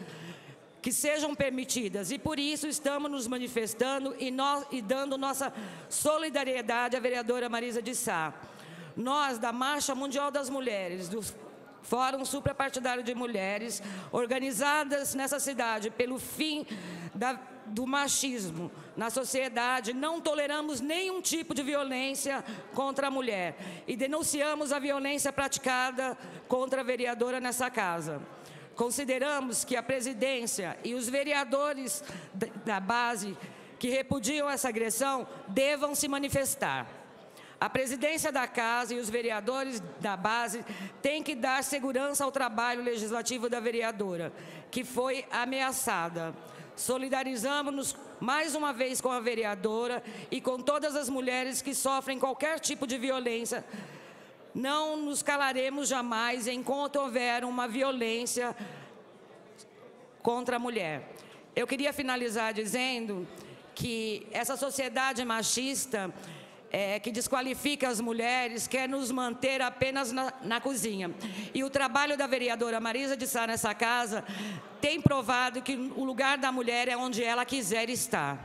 que sejam permitidas. E por isso estamos nos manifestando e dando nossa solidariedade à vereadora Marisa de Sá. Nós, da Marcha Mundial das Mulheres, do Fórum Suprapartidário de Mulheres, organizadas nessa cidade pelo fim do machismo na sociedade, não toleramos nenhum tipo de violência contra a mulher e denunciamos a violência praticada contra a vereadora nessa casa. Consideramos que a presidência e os vereadores da base que repudiam essa agressão devam se manifestar. A presidência da casa e os vereadores da base têm que dar segurança ao trabalho legislativo da vereadora, que foi ameaçada. Solidarizamos-nos mais uma vez com a vereadora e com todas as mulheres que sofrem qualquer tipo de violência. Não nos calaremos jamais enquanto houver uma violência contra a mulher. Eu queria finalizar dizendo que essa sociedade machista que desqualifica as mulheres, quer nos manter apenas na cozinha. E o trabalho da vereadora Marisa de Sá nessa casa tem provado que o lugar da mulher é onde ela quiser estar.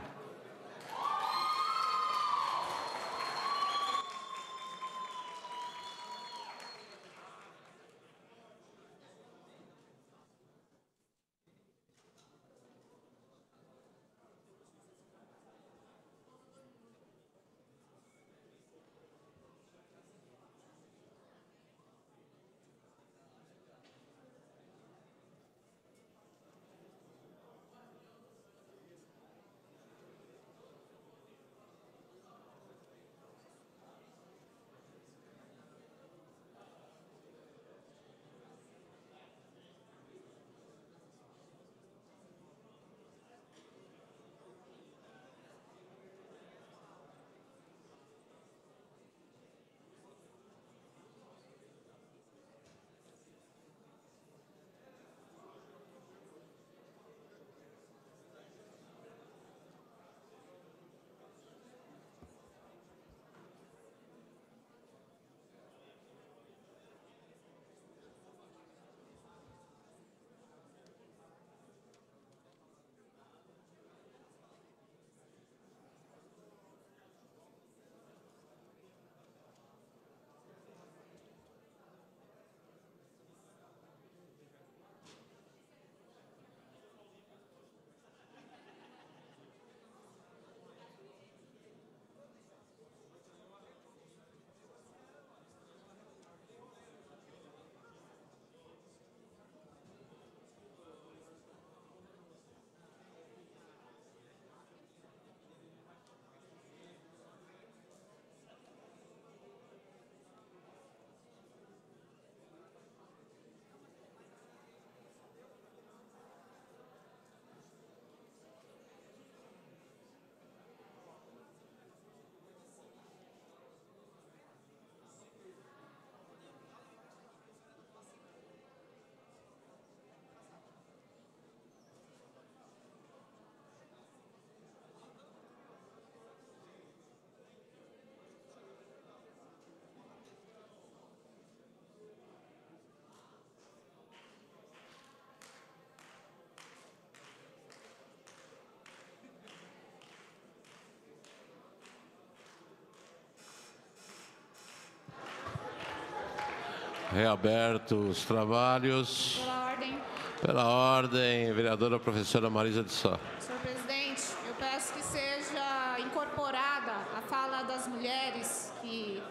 Reaberto os trabalhos. Pela ordem. Pela ordem, vereadora professora Marisa de Sá. Senhor presidente, eu peço que seja incorporada a fala das mulheres que,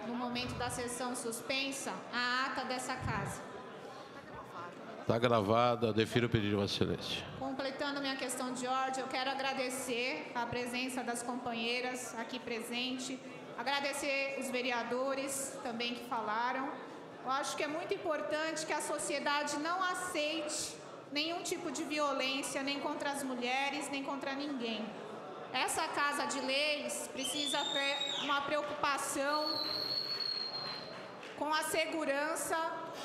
no momento da sessão suspensa, a ata dessa casa. Está gravada, defiro o pedido de Vossa Excelência. Completando minha questão de ordem, eu quero agradecer a presença das companheiras aqui presentes, agradecer os vereadores também que falaram. Eu acho que é muito importante que a sociedade não aceite nenhum tipo de violência, nem contra as mulheres, nem contra ninguém. Essa Casa de Leis precisa ter uma preocupação com a segurança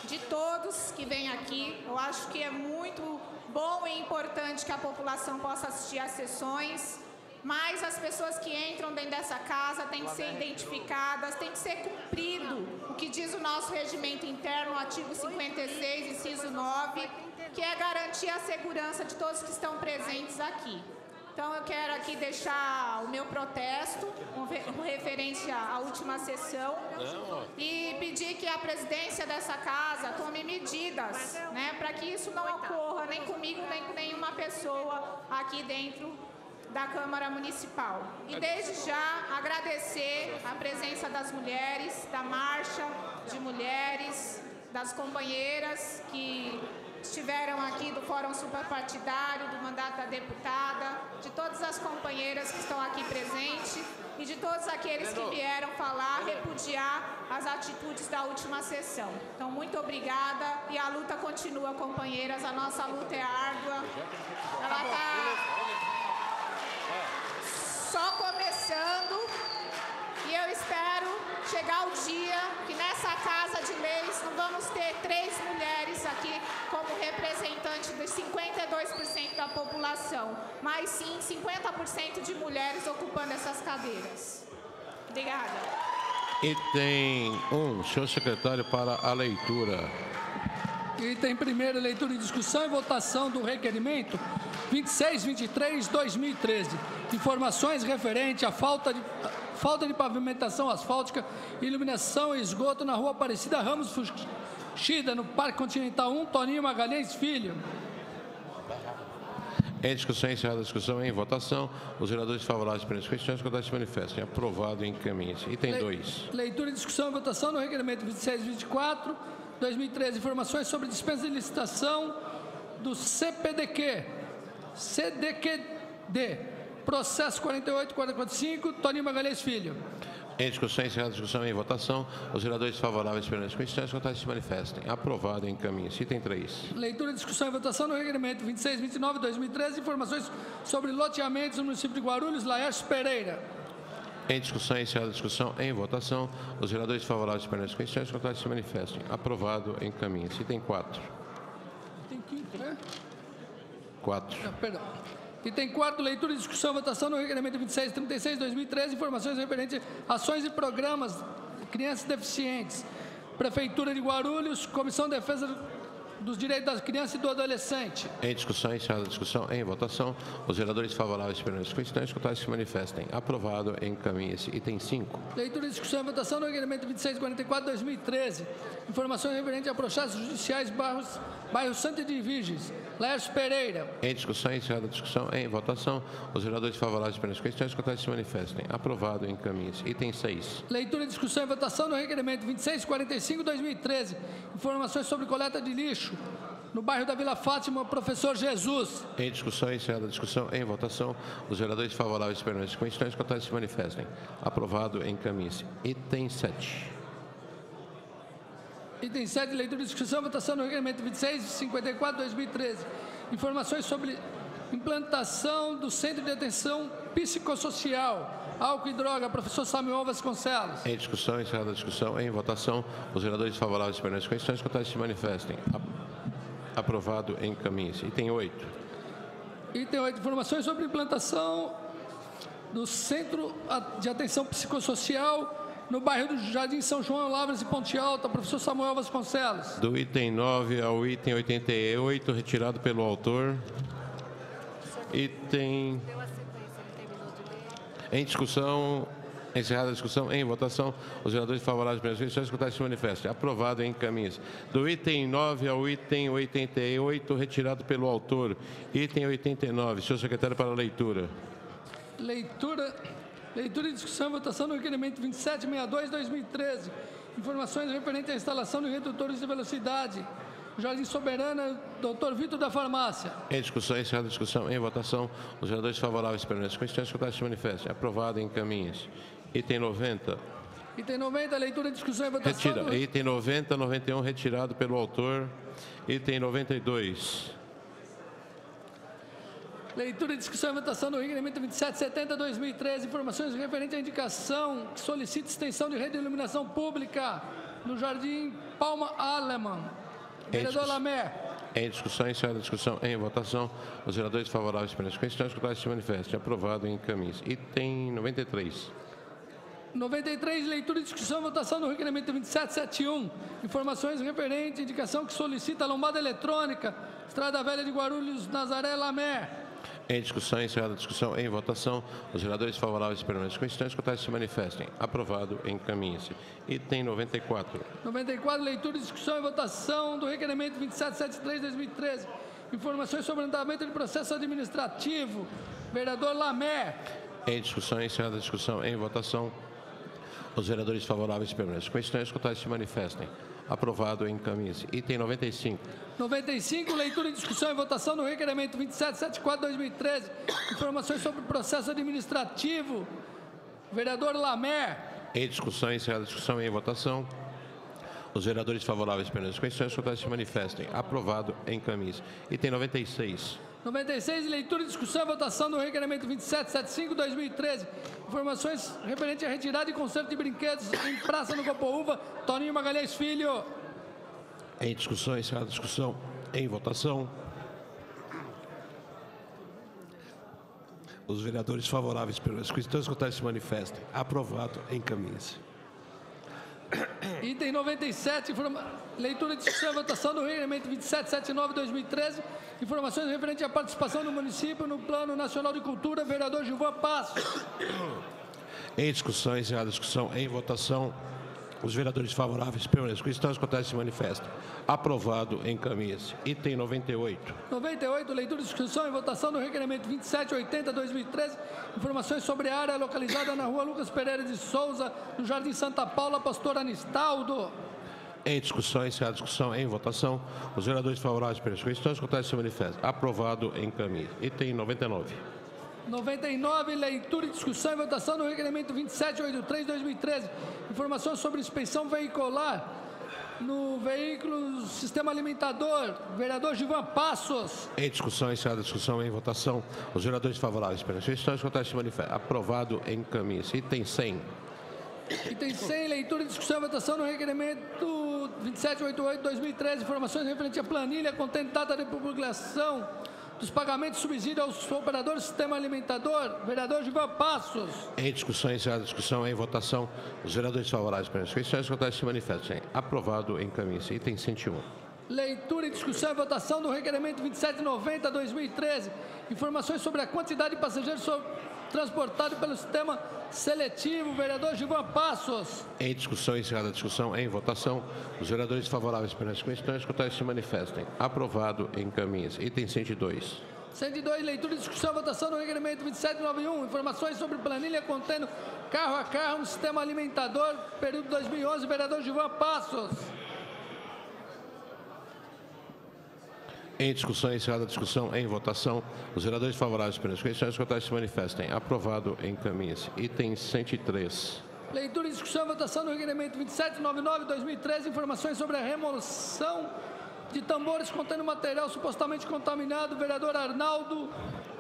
de todos que vêm aqui. Eu acho que é muito bom e importante que a população possa assistir às sessões, mas as pessoas que entram dentro dessa casa têm que ser identificadas, tem que ser cumprido o que diz o nosso regimento interno, o artigo 56, inciso 9, que é garantir a segurança de todos que estão presentes aqui. Então, eu quero aqui deixar o meu protesto com referência à última sessão e pedir que a presidência dessa casa tome medidas, né, para que isso não ocorra nem comigo, nem com nenhuma pessoa aqui dentro da Câmara Municipal. E desde já agradecer a presença das mulheres, da Marcha de Mulheres, das companheiras que estiveram aqui do Fórum Superpartidário, do mandato da deputada, de todas as companheiras que estão aqui presentes e de todos aqueles que vieram falar, repudiar as atitudes da última sessão. Então, muito obrigada e a luta continua, companheiras, a nossa luta é árdua, ela está só começando e eu espero chegar o dia que nessa Casa de Leis não vamos ter 3 mulheres aqui como representante dos 52% da população, mas sim 50% de mulheres ocupando essas cadeiras. Obrigada. Item 1, senhor secretário, para a leitura. Item primeiro, leitura e discussão e votação do requerimento 2623/2013. Informações referente à falta de pavimentação asfáltica, iluminação e esgoto na Rua Aparecida Ramos Fuxida, no Parque Continental 1, Toninho Magalhães Filho. Em discussão, encerrada a discussão, em votação, os vereadores favoráveis pelas questões que se manifestem. Aprovado e encaminhe-se. Item 2. Leitura, discussão e votação no requerimento 2624/2013. Informações sobre dispensa de licitação do CDQD. Processo 48445, Toninho Magalhães Filho. Em discussão, encerrada a discussão, em votação, os vereadores favoráveis pelas questões que se manifestem. Aprovado e encaminhe-se. Item 3. Leitura, discussão e votação no requerimento 2629/2013. Informações sobre loteamentos no município de Guarulhos, Laércio Pereira. Em discussão, encerrada a discussão, em votação, os vereadores favoráveis pelas questões que se manifestem. Aprovado e encaminhe-se. Item 4. Item 5, né? 4. Perdão. Item 4, leitura, discussão e votação no requerimento 2636/2013, informações referentes a ações e programas de crianças deficientes. Prefeitura de Guarulhos, Comissão de Defesa dos Direitos das Crianças e do Adolescente. Em discussão, encerrada a discussão, em votação, os vereadores favoráveis pelas questões que se manifestem. Aprovado, encaminhe-se. Item 5. Leitura, discussão e votação no requerimento 2644/2013, informações referentes a processos judiciais bairro Santa de Virgens, Laércio Pereira. Em discussão, encerrada a discussão, em votação, os vereadores favoráveis pelas questões que se manifestem. Aprovado, encaminhe-se. Item 6. Leitura, discussão e votação no requerimento 2645/2013, informações sobre coleta de lixo no bairro da Vila Fátima, Professor Jesus. Em discussão, encerrada a discussão, em votação, os vereadores favoráveis pelas questões que se manifestem. Aprovado, encaminhe-se. Item 7. Item 7, leitura, discussão e votação no requerimento 2654/2013. Informações sobre implantação do Centro de Atenção Psicossocial, Álcool e Droga, professor Samuel Vasconcelos. Em discussão, encerrada a discussão, em votação, os vereadores favoráveis pelas questões que se manifestem. Aprovado, encaminhe-se. Item 8. Item 8, informações sobre implantação do Centro de Atenção Psicossocial no bairro do Jardim São João, Lavras e Ponte Alta, professor Samuel Vasconcelos. Do item 9 ao item 88, retirado pelo autor. Item... Em discussão, Encerrada a discussão, em votação, os vereadores favoráveis às questões escutadas se manifestem. Aprovado, encaminha-se. Do item 9 ao item 88, retirado pelo autor. Item 89, senhor secretário, para a leitura. Leitura e discussão e votação do requerimento 2762/2013. Informações referentes à instalação de redutores de velocidade. Jardim Soberana, doutor Vitor da Farmácia. Em discussão, encerrada a discussão, em votação, os vereadores favoráveis permanecem com questões escutadas se manifestem. Aprovado, encaminha-se. Item 90. Item 90, leitura, discussão e votação. Retira. Item 90, 91, retirado pelo autor. Item 92. Leitura, discussão e votação do requerimento 2770/2013. Informações referentes à indicação que solicita extensão de rede de iluminação pública no Jardim Palma Alemã. Vereador Lamer. Em discussão, encerrada a discussão, em votação, os vereadores favoráveis permanecem com questões escutadas se manifestem. Aprovado, encaminha-se. Item 93. 93, leitura, discussão e votação do requerimento 2771. Informações referentes à indicação que solicita a lombada eletrônica, Estrada Velha de Guarulhos, Nazaré Lamer. Em discussão, encerrada a discussão, em votação, os vereadores favoráveis permanecem com questões escutadas se manifestem. Aprovado, encaminha-se. Item 94. 94, leitura, discussão e votação do requerimento 2773/2013. Informações sobre o andamento de processo administrativo, vereador Lamer. Em discussão, encerrada a discussão, em votação, os vereadores favoráveis permanecem com questões escutadas se manifestem. Aprovado, encaminha-se. Item 95. 95, leitura e discussão e votação do requerimento 2774/2013. Informações sobre o processo administrativo, vereador Lamer. Em discussão, encerrada a discussão, em votação, os vereadores favoráveis permanecem com questões escutadas se manifestem. Aprovado, encaminha-se. Item 96. 96, leitura, discussão e votação do requerimento 2775/2013. Informações referentes à retirada e conserto de brinquedos em Praça no Copoúva, Toninho Magalhães Filho. Em discussão, encerrada a discussão, em votação, os vereadores favoráveis pelas questões escutadas se manifestem. Aprovado, encaminha-se. Item 97, leitura, discussão e votação do requerimento 2779/2013. Informações referentes à participação do município no Plano Nacional de Cultura, vereador Gilvan Passos. Em discussão, encerrada a discussão, em votação, os vereadores favoráveis permanecem com questões escutadas se manifestem. Aprovado, encaminha-se. Item 98. 98, leitura, discussão e votação do requerimento 2780/2013. Informações sobre a área localizada na rua Lucas Pereira de Souza, no Jardim Santa Paula, Pastor Anistaldo. Em discussão, encerrada a discussão, em votação, os vereadores favoráveis pelas questões escutadas se manifestam. Aprovado, encaminha-se. Item 99. 99, leitura e discussão e votação do requerimento 2783/2013. Informações sobre inspeção veicular no veículo Sistema Alimentador, vereador Gilvan Passos. Em discussão, encerrada a discussão, em votação, os vereadores favoráveis pelas questões escutadas se manifestam. Aprovado, encaminha-se. Item 100. Item 100, leitura e discussão e votação no requerimento 2788/2013. Informações referentes à planilha contendo data de publicação dos pagamentos de subsídio aos operadores do sistema alimentador, vereador Gilvan Passos. Em discussão, encerrada a discussão, em votação, os vereadores favoráveis pelas questões escutadas se manifestem. Aprovado, encaminha-se. Item 101. Leitura e discussão e votação do requerimento 2790/2013. Informações sobre a quantidade de passageiros transportados pelo sistema seletivo, vereador Gilvan Passos. Em discussão, encerrada a discussão, em votação, os vereadores favoráveis pelas questões escutadas se manifestem. Aprovado, encaminha-se. Item 102. 102, leitura e discussão e votação do requerimento 2791. Informações sobre planilha contendo carro a carro no sistema alimentador, período 2011, vereador Gilvan Passos. Em discussão, encerrada a discussão, em votação, os vereadores favoráveis pelas questões escutadas se manifestem. Aprovado, encaminha-se. Item 103. Leitura e discussão e votação do requerimento 2799/2013. Informações sobre a remoção de tambores contendo material supostamente contaminado, vereador Arnaldo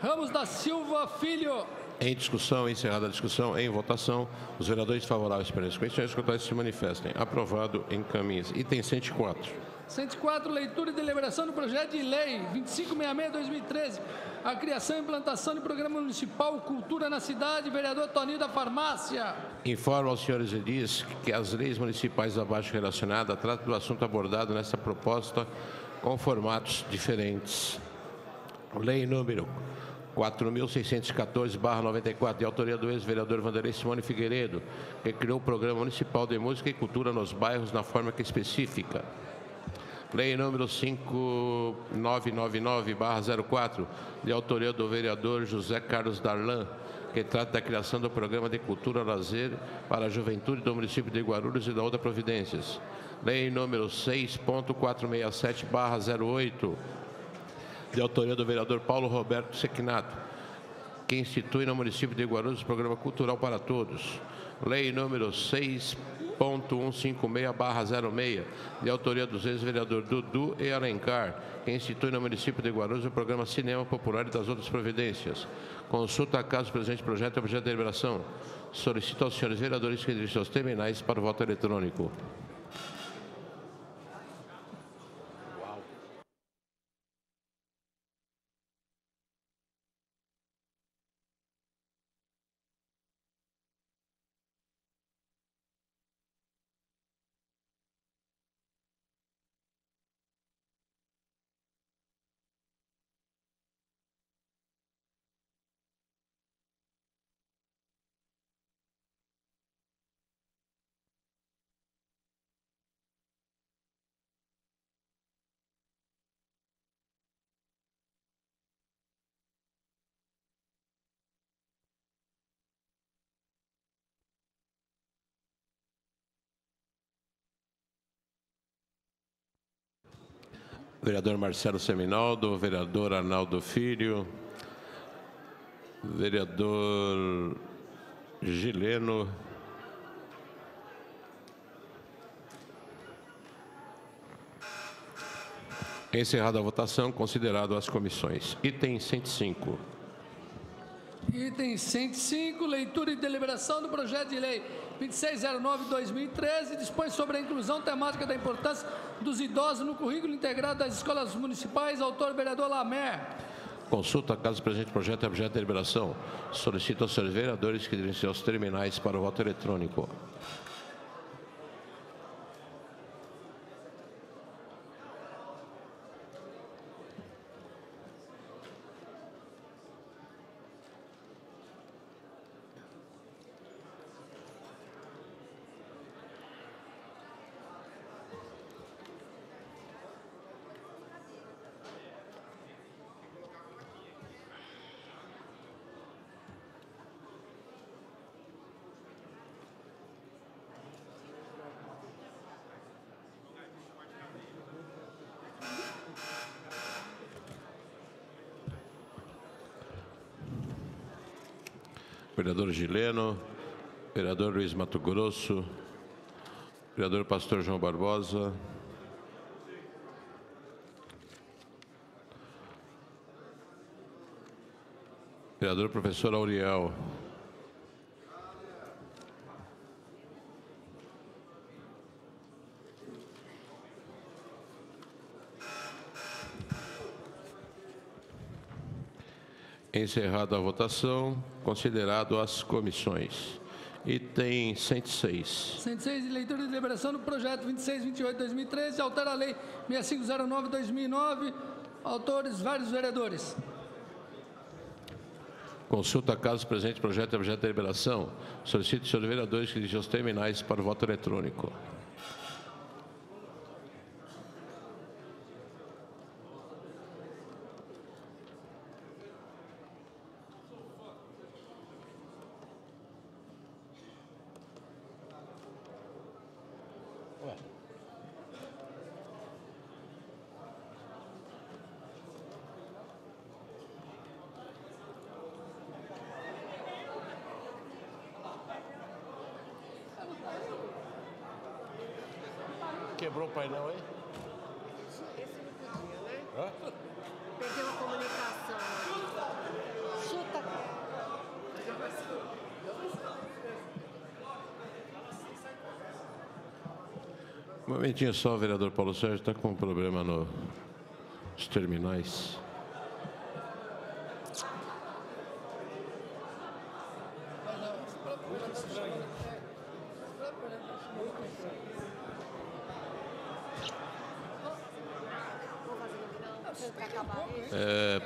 Ramos da Silva Filho. Em discussão, encerrada a discussão, em votação, os vereadores favoráveis pelas questões escutadas se manifestem. Aprovado, encaminha-se. Item 104. 104, leitura e deliberação do projeto de lei 2566/2013, a criação e implantação de programa municipal Cultura na Cidade, vereador Toninho da Farmácia. Informo aos senhores edis que as leis municipais abaixo relacionadas tratam do assunto abordado nesta proposta com formatos diferentes. Lei número 4.614/94, de autoria do ex-vereador Vanderlei Simone Figueiredo, que criou o Programa Municipal de Música e Cultura nos bairros na forma que especifica. Lei número 5999/04, de autoria do vereador José Carlos Darlan, que trata da criação do Programa de Cultura e Lazer para a Juventude do município de Guarulhos e da outra providências. Lei número 6.467/08, de autoria do vereador Paulo Roberto Sequinato, que institui no município de Guarulhos o Programa Cultural para Todos. Lei número 6.156/06, de autoria dos ex-vereadores Dudu e Alencar, que institui no município de Guarulhos o Programa Cinema Popular e das outras providências. Consulta a caso o presente projeto e objeto de deliberação. Solicito aos senhores vereadores que dirigem seus terminais para o voto eletrônico. Vereador Marcelo Seminaldo, vereador Arnaldo Filho, vereador Gileno, encerrada a votação, considerado as comissões. Item 105. Item 105, leitura e deliberação do projeto de lei 2609/2013, dispõe sobre a inclusão temática da importância dos idosos no currículo integrado das escolas municipais, autor vereador Lamer. Consulta caso presente projeto e objeto de deliberação. Solicito aos senhores vereadores que dirigem seus terminais para o voto eletrônico. Vereador Gileno, vereador Luiz Mato Grosso, vereador Pastor João Barbosa, vereador Professor Auriel, encerrada a votação, considerado as comissões. Item 106. 106, leitura e deliberação do projeto 2628/2013, altera a lei 6509/2009, autores vários vereadores. Consulta caso presente projeto e objeto de deliberação. Solicito aos senhores vereadores que dirigem os terminais para o voto eletrônico. Quebrou o painel aí? Esse não podia, né? Hã? Perdeu a comunicação. Chuta. Um momentinho só, o vereador Paulo Sérgio está com um problema nos terminais.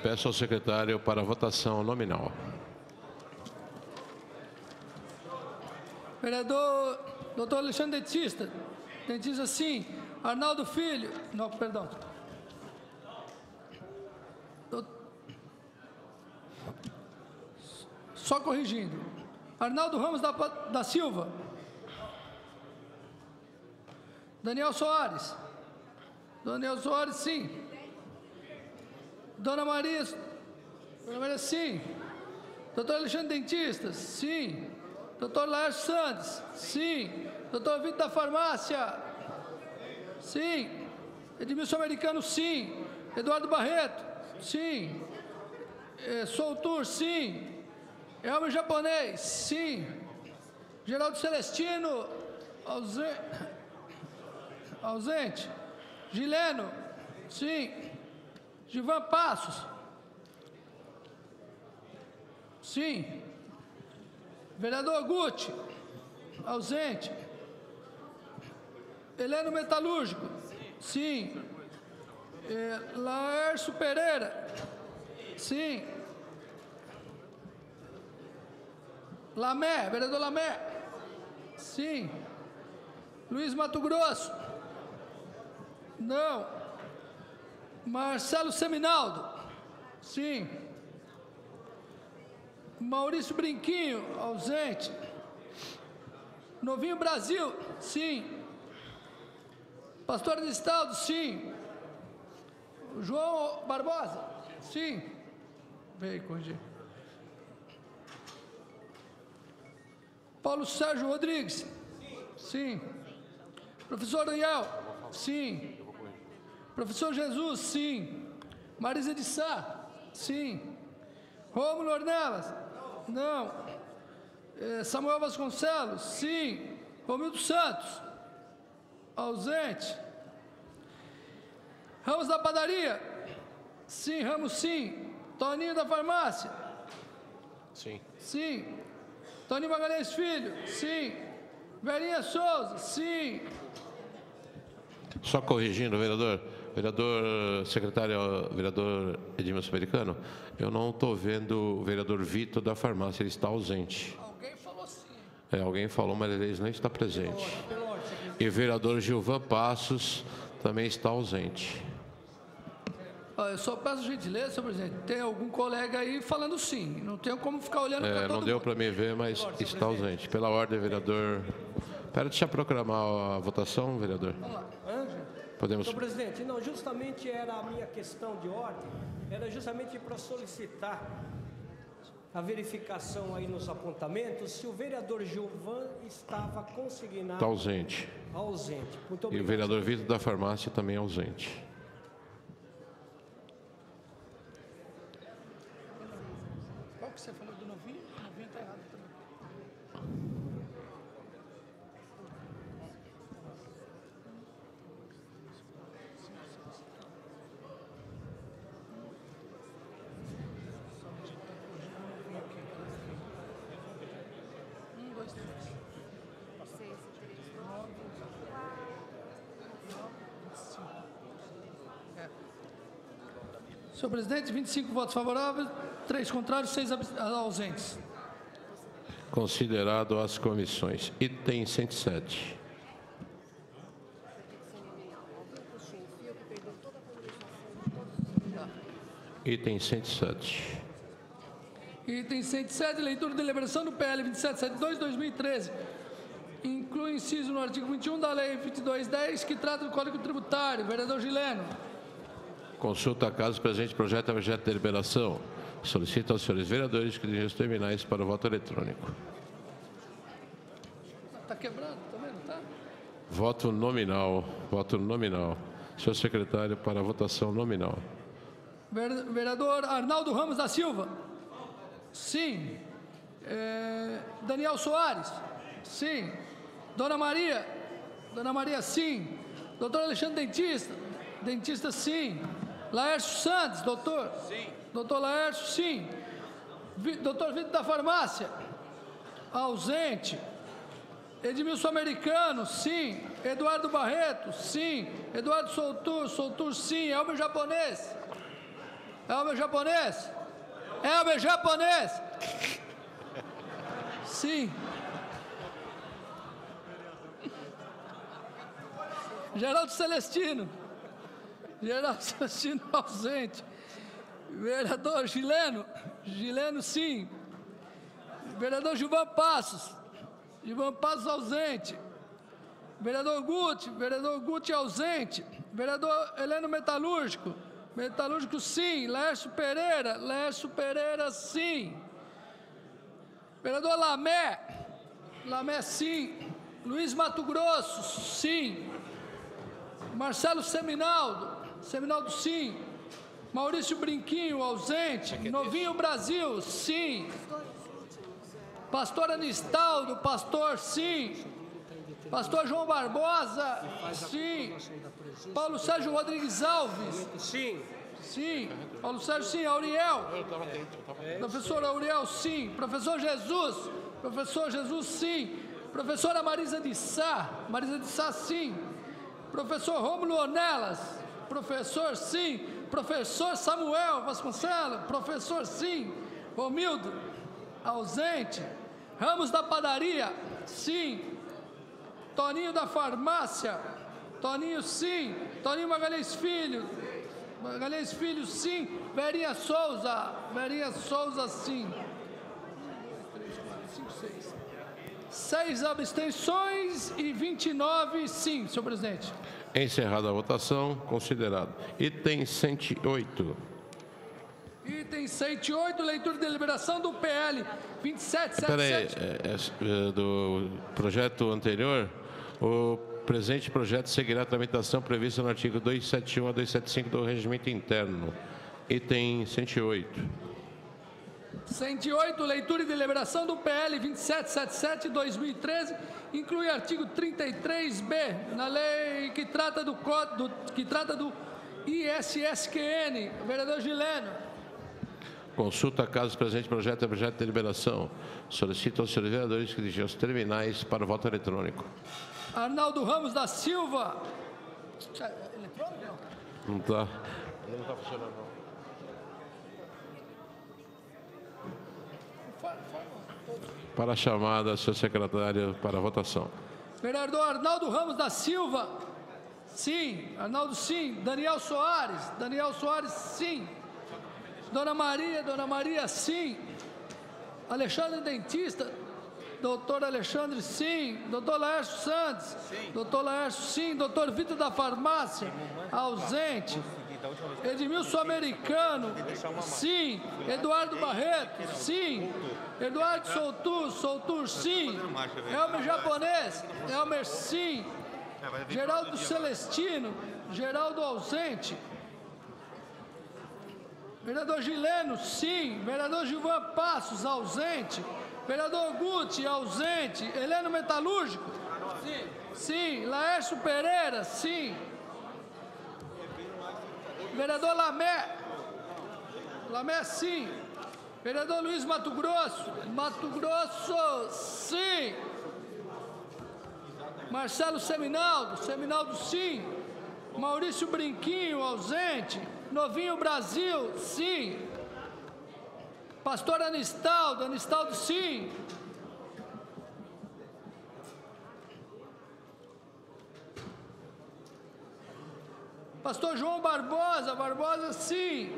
Peço ao secretário para votação nominal. Vereador Dr. Alexandre Dentista. Dentista, sim. Arnaldo Filho. Não, perdão. Só corrigindo. Arnaldo Ramos da Silva. Daniel Soares. Daniel Soares, sim. Dona Maria, sim. Doutor Alexandre Dentista, sim. Doutor Laércio Santos, sim. Doutor Vitor da Farmácia, sim. Edmilson Americano, sim. Eduardo Barreto, sim. Soutur, sim. Elmer Japonês, sim. Geraldo Celestino, ausente. Gileno, sim. Givan Passos, sim. Vereador Guti, ausente. Heleno Metalúrgico, sim. Laércio Pereira, sim. Lamé, vereador Lamé, sim. Luiz Mato Grosso, não. Marcelo Seminaldo, sim. Maurício Brinquinho, ausente. Novinho Brasil, sim. Pastor Aristaldo, sim. João Barbosa, sim. Veio corrigir. Paulo Sérgio Rodrigues, sim. Professor Daniel, sim. Professor Jesus, sim. Marisa de Sá, sim. Rômulo Ornelas, não. Samuel Vasconcelos, sim. Romildo Santos, ausente. Ramos da Padaria, sim. Ramos, sim. Toninho da Farmácia, Sim. sim. Toninho Magalhães Filho, sim. Verinha Souza, sim. Só corrigindo, vereador secretário, vereador Edmilson Americano, eu não estou vendo o vereador Vitor da Farmácia, ele está ausente. Alguém falou sim. Alguém falou, mas ele não está presente. E o vereador Gilvan Passos também está ausente. Eu só peço gentileza, senhor presidente, tem algum colega aí falando sim. Não tenho como ficar olhando para todo mundo. Não deu para mim ver, mas está ausente. Pela ordem, vereador. Deixa eu proclamar a votação, vereador. Vamos lá. Podemos. Senhor presidente, não, justamente era a minha questão de ordem, era justamente para solicitar a verificação aí nos apontamentos se o vereador Gilvan estava consignado. Está ausente. Ausente. Muito obrigado. E o vereador Vitor da Farmácia também ausente. Qual que você falou do novinho? O novinho está errado também. Senhor presidente, 25 votos favoráveis, 3 contrários, 6 ausentes. Considerado as comissões. Item 107. Item 107. Item 107, leitura e deliberação do PL 2772/2013. Inclui inciso no artigo 21 da Lei 2210, que trata do Código Tributário. Vereador Gileno. Consulta a casa presente projeto de deliberação. Solicita aos senhores vereadores que dirigem os terminais para o voto eletrônico. Está quebrando também, não está? Voto nominal. Voto nominal. Senhor secretário, para a votação nominal. Vereador Arnaldo Ramos da Silva. Sim. Daniel Soares. Sim. Dona Maria. Dona Maria, sim. Doutor Alexandre Dentista. Dentista, sim. Laércio Santos, doutor. Sim. Doutor Laércio, sim. Doutor Vitor da Farmácia. Ausente. Edmilson Americano, sim. Eduardo Barreto, sim. Eduardo Soutur, sim. Elmer Japonês, Elmer Japonês? Elmer Japonês? Sim. Geraldo Celestino? Geraldo Celestino ausente. Vereador Gileno? Gileno, sim. Vereador Gilvan Passos? Gilvan Passos ausente. Vereador Guti ausente. Vereador Heleno Metalúrgico? Metalúrgico, sim. Laércio Pereira, sim. Vereador Lamé, sim. Luiz Mato Grosso, sim. Marcelo Seminaldo, sim. Maurício Brinquinho, ausente. Novinho Brasil, sim. Pastor Anistaldo, pastor, sim. Pastor João Barbosa, sim. Paulo Sérgio Rodrigues Alves, sim. Paulo Sérgio, sim. Auriel, professor Auriel, sim. Professor Jesus, sim. Professora Marisa de Sá, sim. Professor Rômulo Ornelas, professor, sim. Professor Samuel Vasconcelos, professor, sim. Romildo, ausente. Ramos da Padaria, sim. Toninho da Farmácia, Toninho, sim. Toninho Magalhães Filho, sim. Verinha Souza, sim. 6 abstenções e 29 sim, senhor presidente. Encerrada a votação, considerado. Item 108. Item 108, leitura e deliberação do PL 2777. Peraí, do projeto anterior, o presente projeto seguirá a tramitação prevista no artigo 271 a 275 do Regimento Interno. Item 108. 108, leitura e deliberação do PL 2777/2013, inclui artigo 33B, na lei que trata do ISSQN. Vereador Gileno. Consulta caso o presente projeto é objeto de deliberação. Solicito aos senhores vereadores que dirigam os terminais para o voto eletrônico. Arnaldo Ramos da Silva. Eletrônico? Não está. Não está funcionando, não. Para a chamada, senhor secretário, para a votação. Vereador Arnaldo Ramos da Silva. Sim. Arnaldo, sim. Daniel Soares, sim. Dona Maria, sim. Alexandre Dentista, doutor Alexandre, sim. Doutor Laércio Santos, doutor Laércio, sim. Doutor Vitor da Farmácia, ausente. Edmilson Americano, sim. Eduardo Barreto, sim. Eduardo Soutur, sim. Elmer Japonês, sim. Geraldo Celestino, ausente. Vereador Gileno, sim. Vereador Gilvan Passos, ausente. Vereador Guti, ausente. Heleno Metalúrgico, sim. Laércio Pereira, sim. Vereador Lamé, sim. Vereador Luiz Mato Grosso, sim. Marcelo Seminaldo, sim. Maurício Brinquinho, ausente. Novinho Brasil, sim. Pastor Anistaldo, sim. Pastor João Barbosa, sim.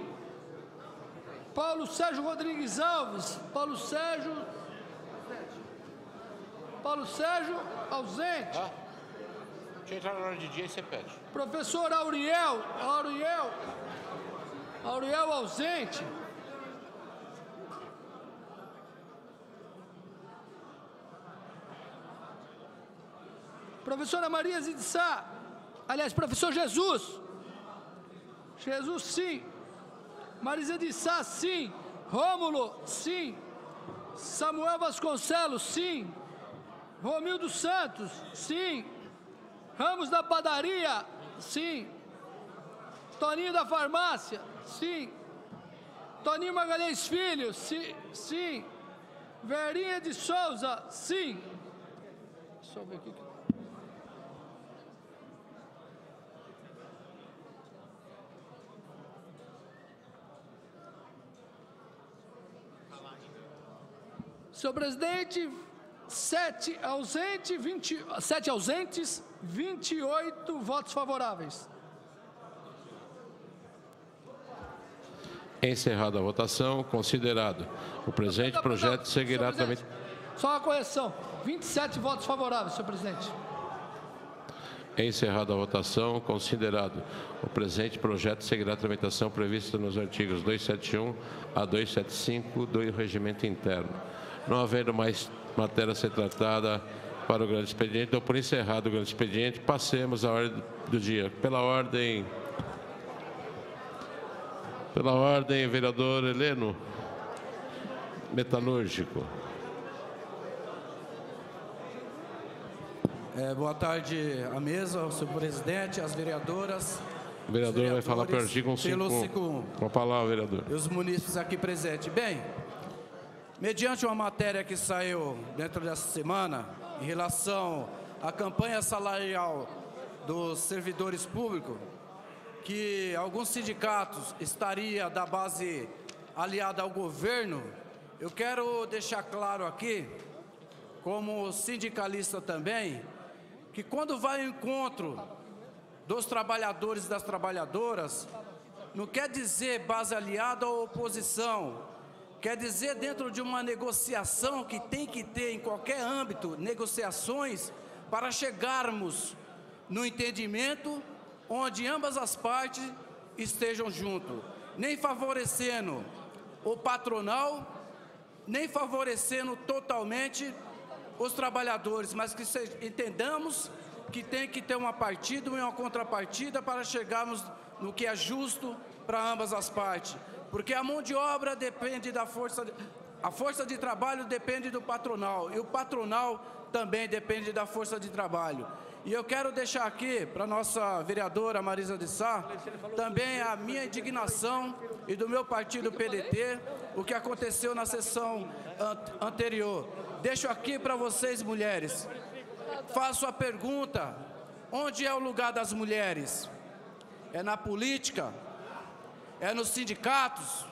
Paulo Sérgio Rodrigues Alves, ausente. Deixa eu entrar na hora de dia e você pede. Professor Auriel, ausente. Professora Maria Zidissá, professor Jesus, sim. Marisa de Sá, sim. Rômulo, sim. Samuel Vasconcelos, sim. Romildo Santos, sim. Ramos da Padaria, sim. Toninho da Farmácia, sim. Toninho Magalhães Filho, sim. Verinha de Souza, sim. Deixa eu ver aqui. Senhor presidente, 7 ausentes, 28 votos favoráveis. Encerrada a votação, considerado. O presente projeto seguirá também. Só uma correção, 27 votos favoráveis, senhor presidente. Encerrada a votação, considerado. O presente projeto seguirá a tramitação prevista nos artigos 271 a 275 do Regimento Interno. Não havendo mais matéria a ser tratada para o grande expediente, dou por encerrado o grande expediente. Passemos à ordem do dia. Pela ordem, vereador Heleno, metalúrgico. Boa tarde à mesa, ao senhor presidente, às vereadoras. O vereador vai falar para o artigo 151. Com a palavra, vereador. E os munícipes aqui presentes. Bem, mediante uma matéria que saiu dentro dessa semana, em relação à campanha salarial dos servidores públicos, que alguns sindicatos estariam da base aliada ao governo, eu quero deixar claro aqui, como sindicalista também, que quando vai ao encontro dos trabalhadores e das trabalhadoras, não quer dizer base aliada ou oposição, quer dizer dentro de uma negociação que tem que ter em qualquer âmbito, negociações para chegarmos no entendimento onde ambas as partes estejam juntos, nem favorecendo o patronal, nem favorecendo totalmente os trabalhadores, mas que entendamos que tem que ter uma partida e uma contrapartida para chegarmos no que é justo para ambas as partes. Porque a mão de obra depende da força de trabalho depende do patronal, e o patronal também depende da força de trabalho. E eu quero deixar aqui para a nossa vereadora Marisa de Sá também a minha indignação e do meu partido PDT, o que aconteceu na sessão anterior. Deixo aqui para vocês, mulheres, faço a pergunta, onde é o lugar das mulheres? É na política? É nos sindicatos?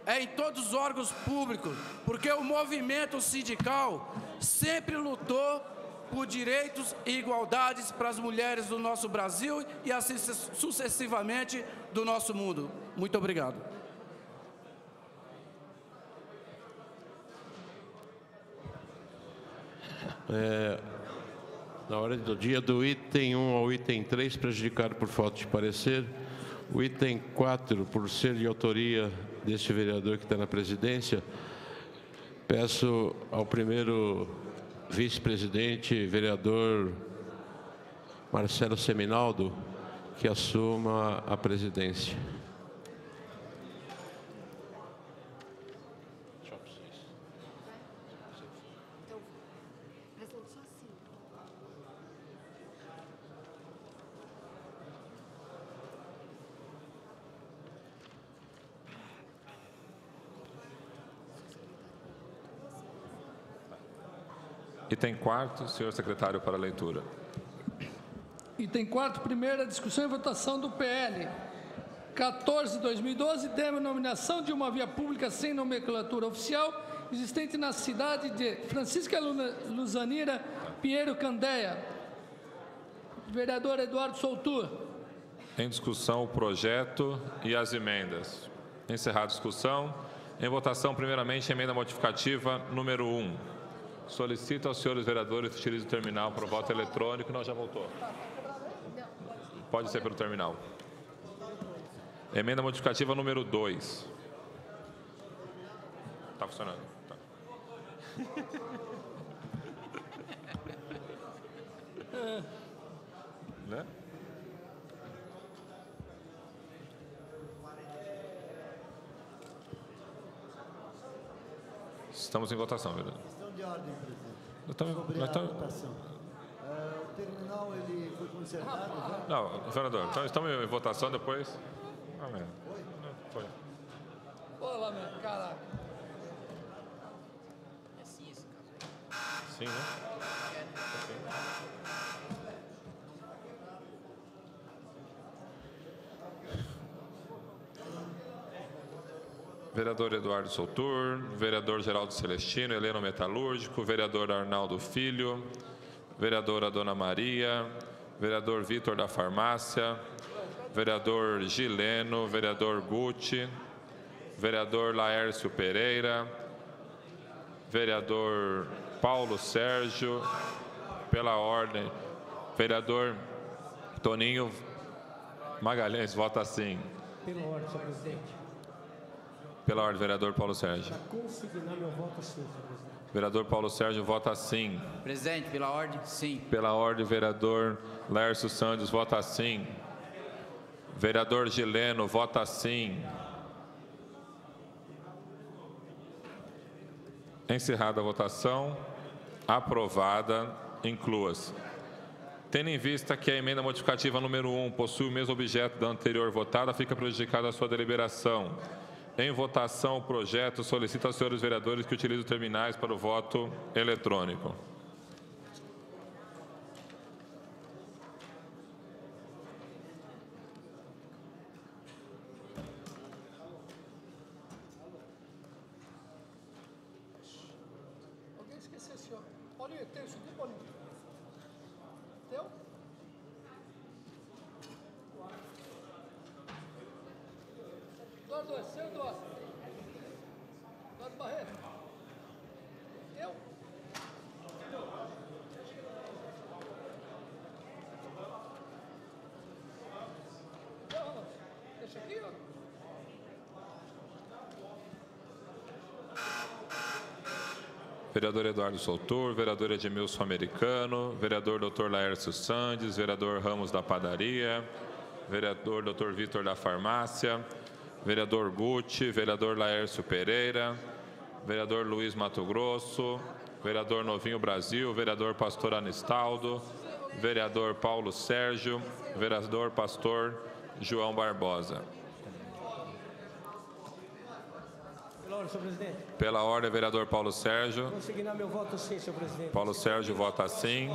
É em todos os órgãos públicos? Porque o movimento sindical sempre lutou por direitos e igualdades para as mulheres do nosso Brasil e assim sucessivamente do nosso mundo. Muito obrigado. Na ordem do dia, do item 1 ao item 3, prejudicado por falta de parecer. O item 4, por ser de autoria deste vereador que está na presidência, peço ao primeiro vice-presidente, vereador Marcelo Seminaldo, que assuma a presidência. Item 4, senhor secretário, para a leitura. Item 4, primeira discussão e votação do PL 14/2012, denominação de uma via pública sem nomenclatura oficial existente na cidade de Francisca Luzanira Pinheiro Candeia. Vereador Eduardo Soutur. Em discussão o projeto e as emendas. Encerrada a discussão. Em votação, primeiramente, emenda modificativa número 1. Solicito aos senhores vereadores que utilizem o terminal para o voto eletrônico. Não, já voltou. Pode ser pelo terminal. Emenda modificativa número 2. Está funcionando. Tá. Né? Estamos em votação, vereador. De ordem, presidente. Sobre a votação. O terminal ele foi consertado já? Não, vereador, então estamos em votação depois. Amém. Foi? Olá, meu, caraca. É sim esse caso aí. Sim, né? Vereador Eduardo Soutur, vereador Geraldo Celestino, Heleno Metalúrgico, vereador Arnaldo Filho, vereadora Dona Maria, vereador Vitor da Farmácia, vereador Gileno, vereador Guti, vereador Laércio Pereira, vereador Paulo Sérgio, pela ordem, vereador Toninho Magalhães, vota sim. Pela ordem, senhor presidente. Pela ordem, vereador Paulo Sérgio. Para consignar meu voto sim, senhor presidente. Vereador Paulo Sérgio, vota sim. Presidente, pela ordem, sim. Pela ordem, vereador Lércio Santos, vota sim. Vereador Gileno, vota sim. Encerrada a votação, aprovada, inclua-se. Tendo em vista que a emenda modificativa número 1 possui o mesmo objeto da anterior votada, fica prejudicada a sua deliberação. Em votação, o projeto solicita aos senhores vereadores que utilizem os terminais para o voto eletrônico. Alguém esqueceu, senhor. Paulinho, tem isso aqui, Paulinho? Teu? Eduardo, é seu, Eduardo? Eduardo Barreto? Teu? Teu, Ronaldo? Deixa aqui, ó. Vereador Eduardo Soutur, vereador Edmilson Americano, vereador Dr. Laércio Sandes, vereador Ramos da Padaria, vereador Dr. Vitor da Farmácia, vereador Guti, vereador Laércio Pereira, vereador Luiz Mato Grosso, vereador Novinho Brasil, vereador Pastor Anistaldo, vereador Paulo Sérgio, vereador Pastor João Barbosa. Pela ordem, senhor presidente. Pela ordem, vereador Paulo Sérgio. Consignar meu voto sim, senhor presidente. Paulo Sérgio vota sim.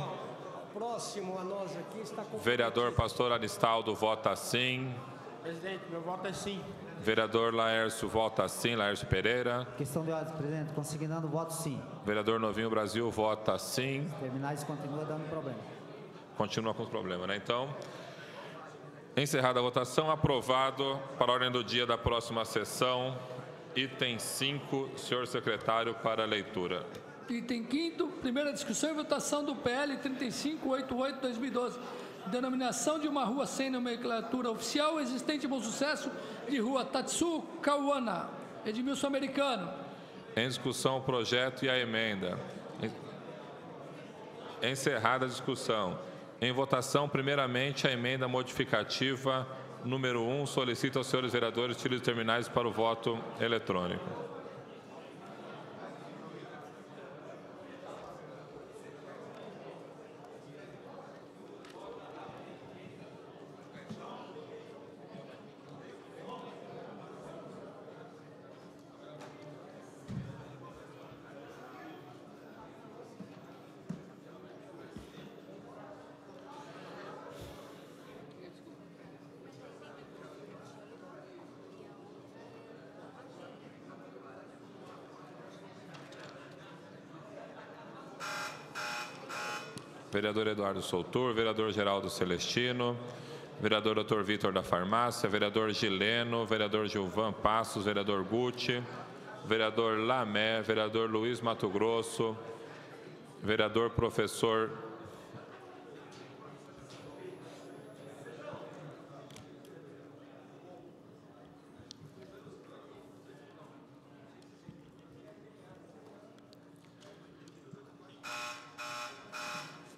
Próximo a nós aqui está com... Vereador Pastor Anistaldo vota sim. Presidente, meu voto é sim. Vereador Laércio vota sim. Laércio Pereira. Questão de ordem, presidente. Consignando voto sim. Vereador Novinho Brasil vota sim. Terminais continua dando problema. Continua com os problemas, né? Então, encerrada a votação, aprovado para a ordem do dia da próxima sessão. Item 5, senhor secretário, para a leitura. Item 5º, primeira discussão e votação do PL 3588-2012. Denominação de uma rua sem nomenclatura oficial existente em Bom Sucesso, de rua Tatsu Kawana. Edmilson Americano. Em discussão o projeto e a emenda. Encerrada a discussão. Em votação, primeiramente, a emenda modificativa número 1, solicita aos senhores vereadores utilizem terminais para o voto eletrônico. Vereador Eduardo Soutur, vereador Geraldo Celestino, vereador Dr. Vitor da Farmácia, vereador Gileno, vereador Gilvan Passos, vereador Guti, vereador Lamé, vereador Luiz Mato Grosso, vereador professor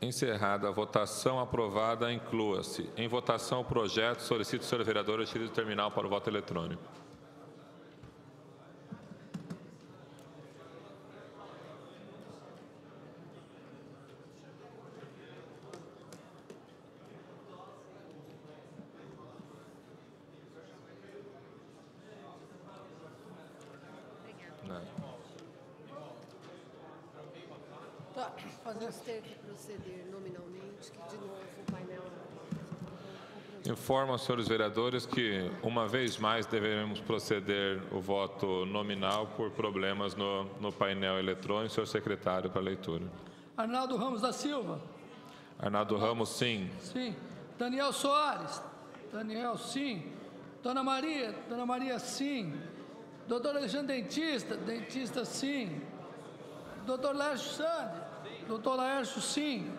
Encerrada a votação, aprovada, inclua-se. Em votação, o projeto. Solicito, senhor vereador, utilize o terminal para o voto eletrônico. Vamos ter que proceder nominalmente, que de novo o painel... Informo aos senhores vereadores que, uma vez mais, devemos proceder o voto nominal por problemas no painel eletrônico. Senhor secretário, para leitura. Arnaldo Ramos da Silva. Arnaldo Ramos, sim. Sim. Daniel Soares. Daniel, sim. Dona Maria, sim. Doutor Alexandre Dentista. Dentista, sim. Doutor Laércio Sande. Doutor Laércio, sim.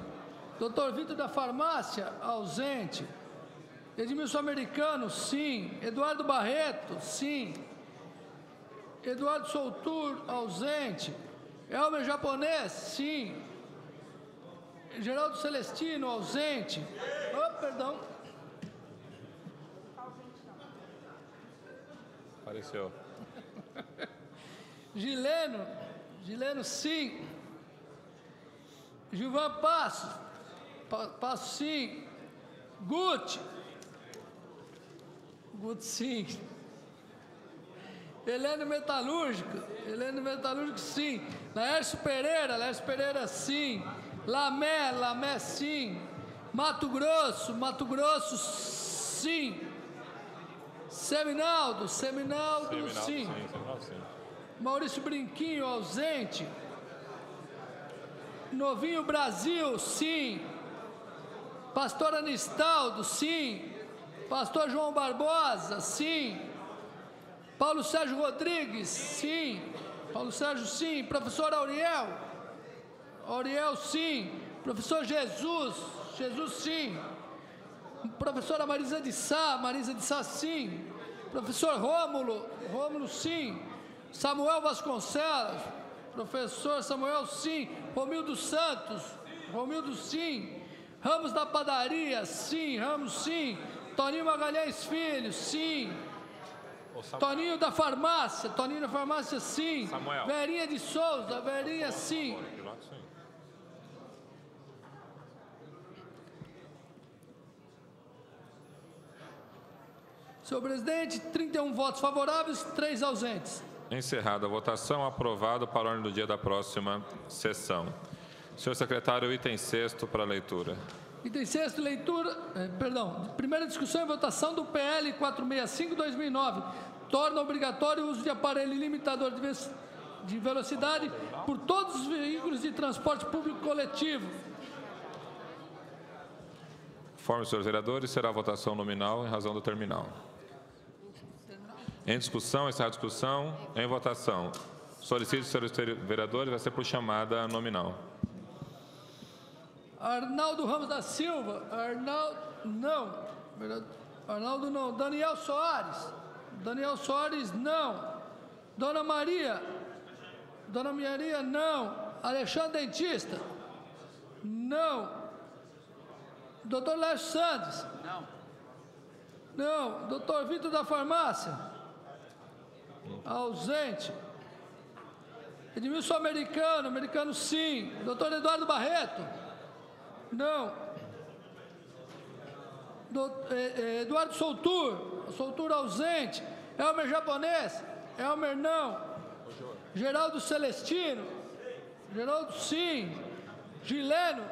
Doutor Vitor da Farmácia, ausente. Edmilson Americano, sim. Eduardo Barreto, sim. Eduardo Soutur, ausente. Elmer Japonês, sim. Geraldo Celestino, ausente. Oh, perdão. Apareceu. Gileno, sim. Gilvan Passos, sim. Guti, sim. Heleno Metalúrgico, sim. Laércio Pereira, sim. Lamé, sim. Mato Grosso, sim. Seminaldo, sim. Maurício Brinquinho, ausente. Novinho Brasil, sim. Pastor Anistaldo, sim. Pastor João Barbosa, sim. Paulo Sérgio Rodrigues, sim. Paulo Sérgio, sim. Professor Auriel, sim. Professor Jesus, sim. Professora Marisa de Sá, sim. Professor Rômulo, sim. Samuel Vasconcelos, professor Samuel, sim. Romildo Santos, sim. Ramos da Padaria, sim. Ramos, sim. Toninho Magalhães Filho, sim. Toninho da Farmácia, sim. Samuel. Verinha de Souza, sim. Senhor presidente, 31 votos favoráveis, 3 ausentes. Encerrada a votação, aprovado para a ordem do dia da próxima sessão. Senhor secretário, item 6º para leitura. Item 6º, primeira discussão e votação do PL 465/2009. Torna obrigatório o uso de aparelho limitador de velocidade por todos os veículos de transporte público coletivo. Conforme os senhores vereadores, será a votação nominal em razão do terminal. Em discussão, encerrar a discussão, em votação. Solicito os senhores vereadores, vai ser por chamada nominal. Arnaldo Ramos da Silva. Arnaldo não. Daniel Soares, não. Dona Maria, não. Alexandre Dentista, não. Doutor Laércio Sandes, não. Doutor Vitor da Farmácia, ausente. Edmilson Americano, sim. Doutor Eduardo Barreto, não. Eduardo Soutur, ausente. Elmer Japonês, não. Geraldo Celestino, sim. Gileno,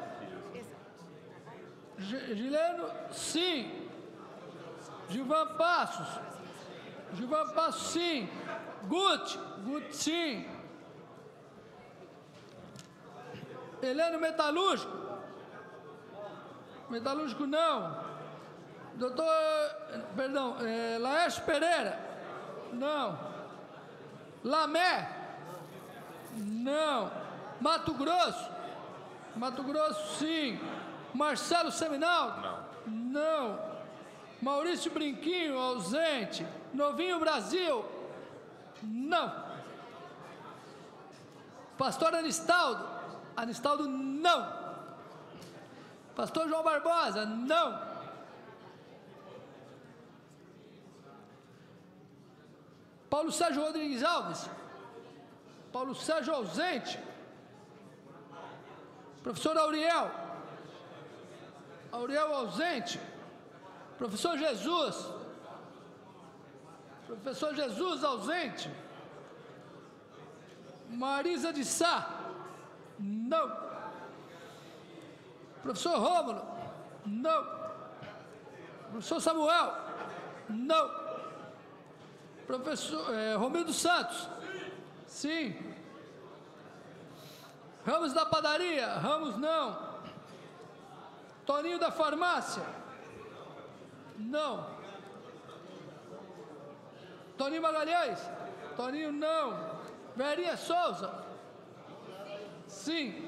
sim. Gilvan Passos, sim. Guti, sim. Heleno Metalúrgico, não. Laércio Pereira, não. Lamé, não. Mato Grosso, sim. Marcelo Seminal, não. Maurício Brinquinho, ausente. Novinho Brasil, não. Pastor Anistaldo, não. Pastor João Barbosa, não. Paulo Sérgio Rodrigues Alves, ausente. Professor Auriel, ausente. Professor Jesus, ausente. Marisa de Sá, não. Professor Rômulo, não. Professor Samuel? Não. Professor Romildo Santos? Sim. Ramos da padaria? Ramos não. Toninho da farmácia? Não. Toninho Magalhães? Toninho não. Verinha Souza? Sim.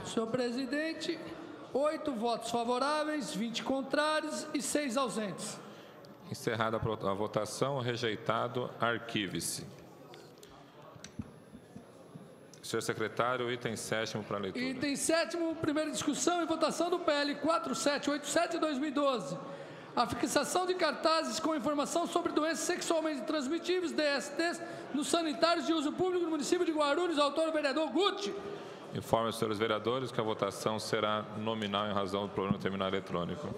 Senhor presidente, 8 votos favoráveis, 20 contrários e 6 ausentes. Encerrada a votação, rejeitado, arquive-se. Senhor secretário, item 7º para leitura. Item 7º, primeira discussão e votação do PL 4787/2012. A fixação de cartazes com informação sobre doenças sexualmente transmissíveis, DSTs, nos sanitários de uso público no município de Guarulhos, autor o vereador Guti. Informo aos senhores vereadores que a votação será nominal em razão do programa terminal eletrônico.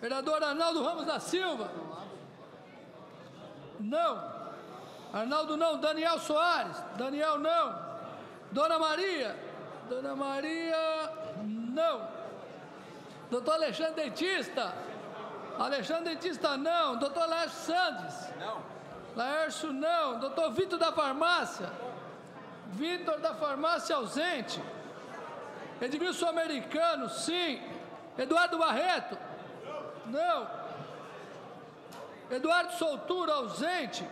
Vereador Arnaldo Ramos da Silva. Não. Arnaldo não. Daniel Soares. Daniel não. Dona Maria. Dona Maria não. Doutor Alexandre Dentista. Alexandre Dentista não. Doutor Laércio Sandes. Não. Laércio não. Doutor Vitor da Farmácia. Vitor da Farmácia ausente. Edmilson Americano, sim. Eduardo Barreto? Não. Eduardo Soltura, ausente.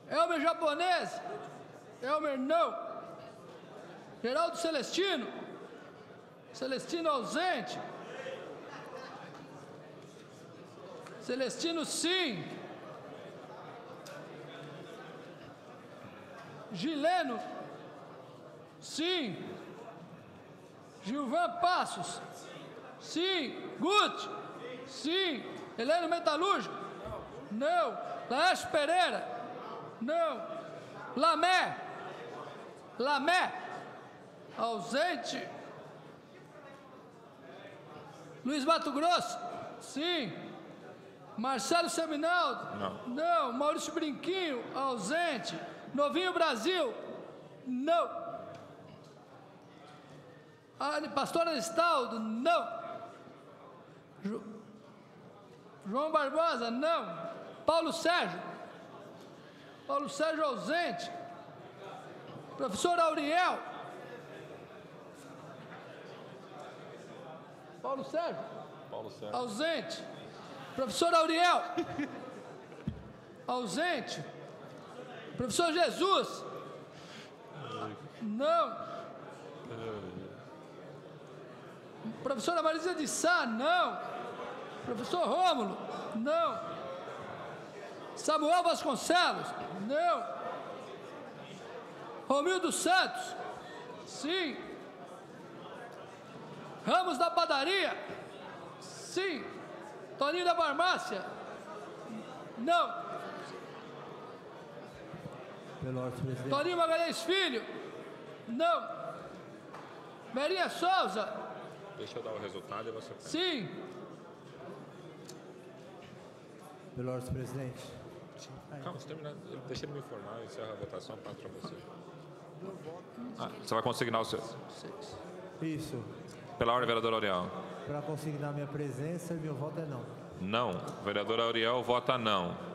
Elmer Japonês? Elmer, não. Geraldo Celestino? Celestino, ausente. Celestino, sim. Gileno? Sim. Gilvan Passos? Sim. Guti? Sim. Heleno Metalúrgico? Não. Laércio Pereira? Não. Lamé? Lamé? Ausente. Luiz Mato Grosso? Sim. Marcelo Seminaldo? Não. Não. Maurício Brinquinho? Ausente. Novinho Brasil? Não. Pastor Aristaldo? Não. João Barbosa? Não. Paulo Sérgio? Paulo Sérgio ausente. Professor Auriel? Paulo Sérgio? Paulo Sérgio. Ausente. Professor Auriel? Ausente. Professor Jesus? Não. Professora Marisa de Sá? Não. Professor Rômulo? Não. Samuel Vasconcelos? Não. Romildo Santos? Sim. Ramos da Padaria? Sim. Toninho da Farmácia? Não. Toninho Magalhães Filho? Não. Verinha Souza? Deixa eu dar o resultado e você... Sim. Pelo ordem, presidente. Calma, se terminar, deixa ele me informar, eu encerro a votação para você. Você vai consignar o seu... Isso. Pela ordem, vereador Auriel. Para consignar minha presença, meu voto é não. Não. Vereador Auriel vota não.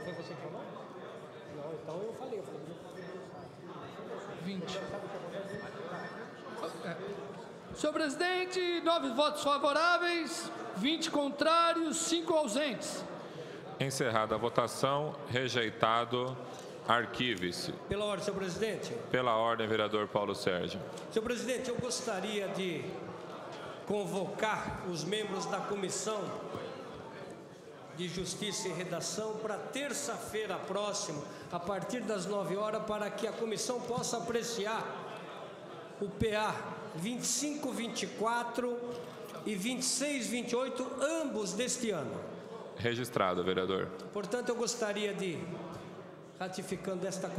Foi você que falou? Não, então eu falei. 20. Senhor presidente, 9 votos favoráveis, 20 contrários, 5 ausentes. Encerrada a votação, rejeitado, arquive-se. Pela ordem, senhor presidente. Pela ordem, vereador Paulo Sérgio. Senhor presidente, eu gostaria de convocar os membros da Comissão de Justiça e Redação para terça-feira próxima, a partir das 9 horas, para que a comissão possa apreciar o PA 2524 e 2628, ambos deste ano. Registrado, vereador. Portanto, eu gostaria de, ratificando esta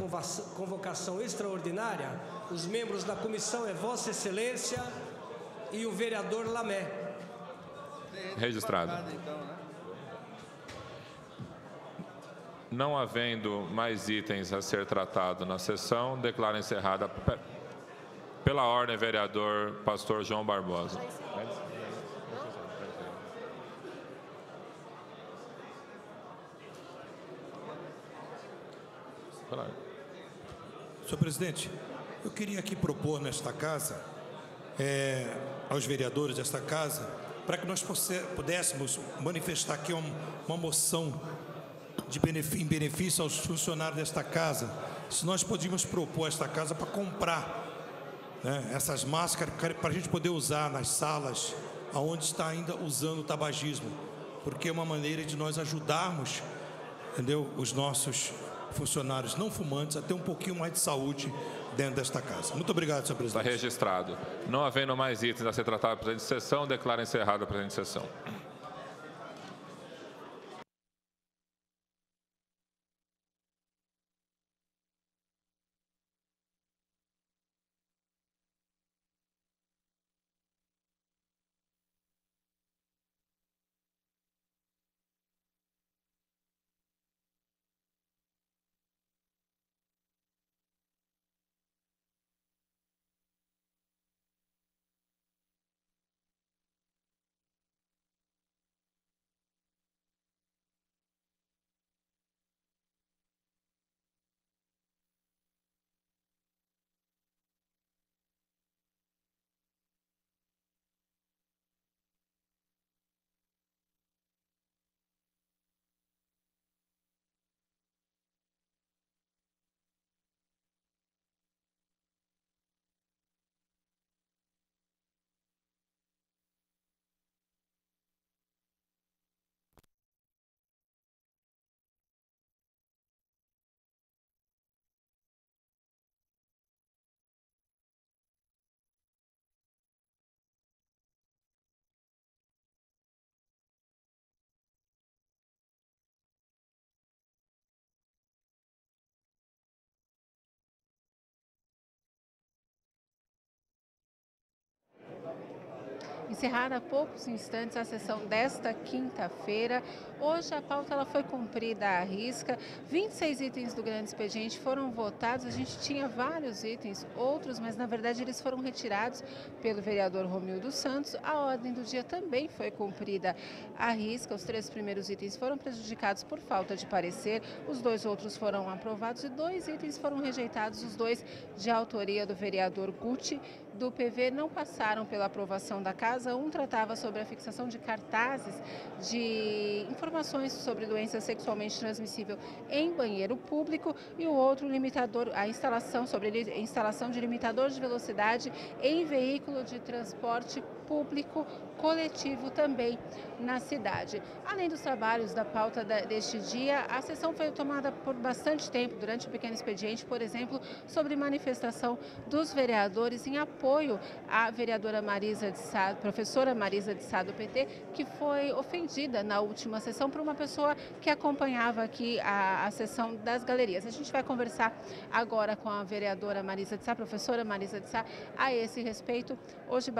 convocação extraordinária, os membros da comissão é Vossa Excelência e o vereador Lamé. Registrado. Não havendo mais itens a ser tratado na sessão, declaro encerrada pela ordem, vereador Pastor João Barbosa. Senhor presidente, eu queria aqui propor nesta casa, aos vereadores desta casa, para que nós pudéssemos manifestar aqui uma moção em benefício aos funcionários desta casa, se nós podíamos propor a esta casa para comprar, né, essas máscaras para a gente poder usar nas salas onde está ainda usando o tabagismo, porque é uma maneira de nós ajudarmos, entendeu, os nossos funcionários não fumantes a ter um pouquinho mais de saúde dentro desta casa. Muito obrigado, senhor presidente. Está registrado. Não havendo mais itens a ser tratados na presente sessão, declaro encerrada a presente sessão. Encerrada há poucos instantes a sessão desta quinta-feira. Hoje a pauta ela foi cumprida à risca. 26 itens do grande expediente foram votados. A gente tinha vários itens, outros, mas na verdade eles foram retirados pelo vereador Romildo Santos. A ordem do dia também foi cumprida à risca. Os 3 primeiros itens foram prejudicados por falta de parecer. Os 2 outros foram aprovados e 2 itens foram rejeitados. Os 2 de autoria do vereador Guti, do PV, não passaram pela aprovação da casa. Um tratava sobre a fixação de cartazes de informações sobre doença sexualmente transmissível em banheiro público e o outro a instalação de limitador de velocidade em veículo de transporte público coletivo também na cidade. Além dos trabalhos da pauta deste dia, a sessão foi tomada por bastante tempo durante o pequeno expediente, por exemplo, sobre manifestação dos vereadores em apoio à vereadora professora Marisa de Sá do PT, que foi ofendida na última sessão por uma pessoa que acompanhava aqui a sessão das galerias. A gente vai conversar agora com a vereadora Marisa de Sá, professora Marisa de Sá, a esse respeito. Hoje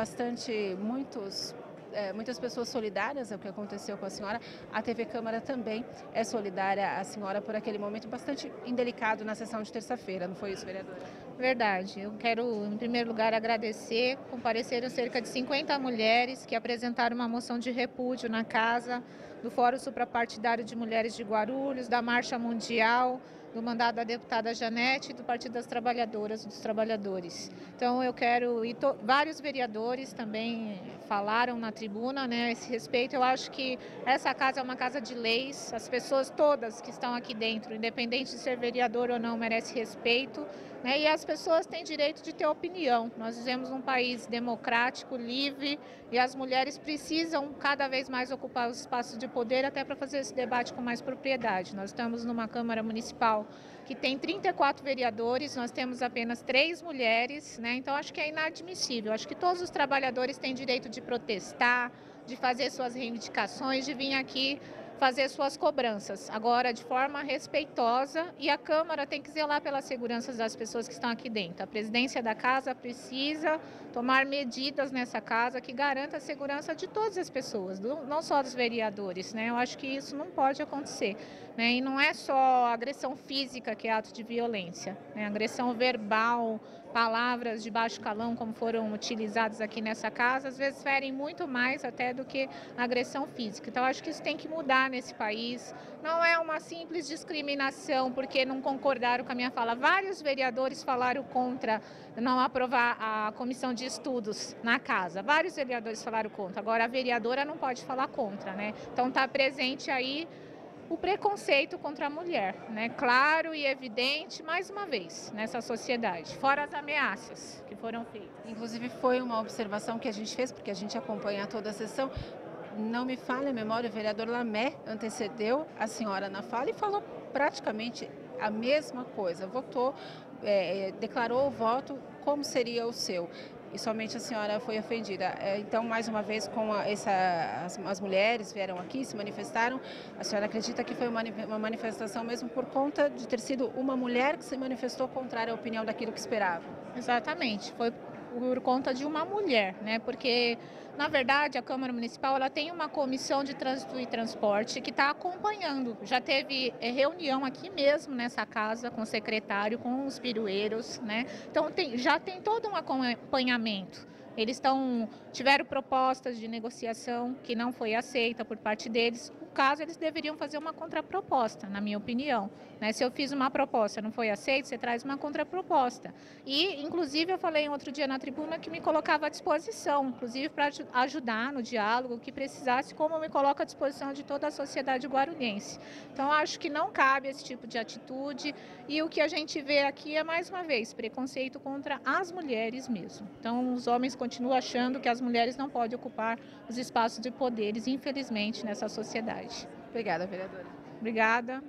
muitas pessoas solidárias ao que aconteceu com a senhora. A TV Câmara também é solidária à senhora por aquele momento bastante indelicado na sessão de terça-feira, não foi isso, vereadora? Verdade. Eu quero, em primeiro lugar, agradecer. Compareceram cerca de 50 mulheres que apresentaram uma moção de repúdio na casa do Fórum Suprapartidário de Mulheres de Guarulhos, da Marcha Mundial, do mandato da deputada Janete e do Partido das Trabalhadoras, dos Trabalhadores. Então eu quero, e vários vereadores também falaram na tribuna, né, a esse respeito. Eu acho que essa casa é uma casa de leis, as pessoas todas que estão aqui dentro, independente de ser vereador ou não, merecem respeito, né, e as pessoas têm direito de ter opinião. Nós vivemos num país democrático, livre, e as mulheres precisam cada vez mais ocupar os espaços de poder até para fazer esse debate com mais propriedade. Nós estamos numa Câmara Municipal que tem 34 vereadores, nós temos apenas 3 mulheres, né? Então acho que é inadmissível. Acho que todos os trabalhadores têm direito de protestar, de fazer suas reivindicações, de vir aqui fazer suas cobranças, agora de forma respeitosa, e a Câmara tem que zelar pela segurança das pessoas que estão aqui dentro. A presidência da casa precisa tomar medidas nessa casa que garanta a segurança de todas as pessoas, não só dos vereadores, né? Eu acho que isso não pode acontecer, né? E não é só agressão física que é ato de violência, né? Agressão verbal, palavras de baixo calão, como foram utilizadas aqui nessa casa, às vezes ferem muito mais até do que agressão física. Então, acho que isso tem que mudar nesse país. Não é uma simples discriminação porque não concordaram com a minha fala. Vários vereadores falaram contra não aprovar a comissão de estudos na casa. Vários vereadores falaram contra. Agora, a vereadora não pode falar contra, né? Então, está presente aí o preconceito contra a mulher, né? Claro e evidente, mais uma vez, nessa sociedade, fora as ameaças que foram feitas. Inclusive, foi uma observação que a gente fez, porque a gente acompanha toda a sessão. Não me falha a memória, o vereador Lamé antecedeu a senhora na fala e falou praticamente a mesma coisa. Votou, declarou o voto como seria o seu. E somente a senhora foi ofendida. Então, mais uma vez, as mulheres vieram aqui, se manifestaram. A senhora acredita que foi uma manifestação mesmo por conta de ter sido uma mulher que se manifestou contrária à opinião daquilo que esperava? Exatamente, foi por conta de uma mulher, né? Porque, na verdade, a Câmara Municipal ela tem uma comissão de trânsito e transporte que está acompanhando. Já teve reunião aqui mesmo nessa casa com o secretário, com os pirueiros, né? Então já tem todo um acompanhamento. Eles tiveram propostas de negociação que não foi aceita por parte deles. No caso, eles deveriam fazer uma contraproposta, na minha opinião, né? Se eu fiz uma proposta e não foi aceita, você traz uma contraproposta. E, inclusive, eu falei outro dia na tribuna que me colocava à disposição, inclusive para ajudar no diálogo, que precisasse, como eu me coloco à disposição de toda a sociedade guarulhense. Então, acho que não cabe esse tipo de atitude, e o que a gente vê aqui é, mais uma vez, preconceito contra as mulheres mesmo. Então, os homens continuam achando que as mulheres não podem ocupar os espaços de poderes, infelizmente, nessa sociedade. Obrigada, vereadora. Obrigada.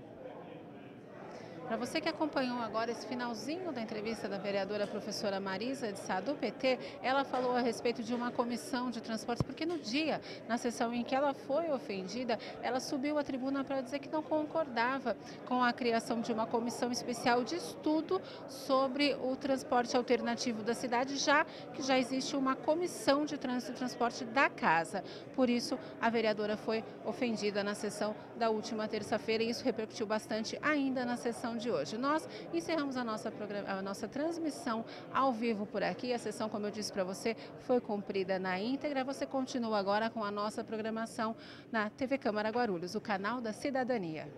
Para você que acompanhou agora esse finalzinho da entrevista da vereadora professora Marisa de Sá, do PT, ela falou a respeito de uma comissão de transportes, porque no dia, na sessão em que ela foi ofendida, ela subiu à tribuna para dizer que não concordava com a criação de uma comissão especial de estudo sobre o transporte alternativo da cidade, já que já existe uma comissão de trânsito e transporte da casa. Por isso, a vereadora foi ofendida na sessão da última terça-feira e isso repercutiu bastante ainda na sessão de hoje. Nós encerramos a nossa transmissão ao vivo por aqui. A sessão, como eu disse para você, foi cumprida na íntegra. Você continua agora com a nossa programação na TV Câmara Guarulhos, o canal da cidadania.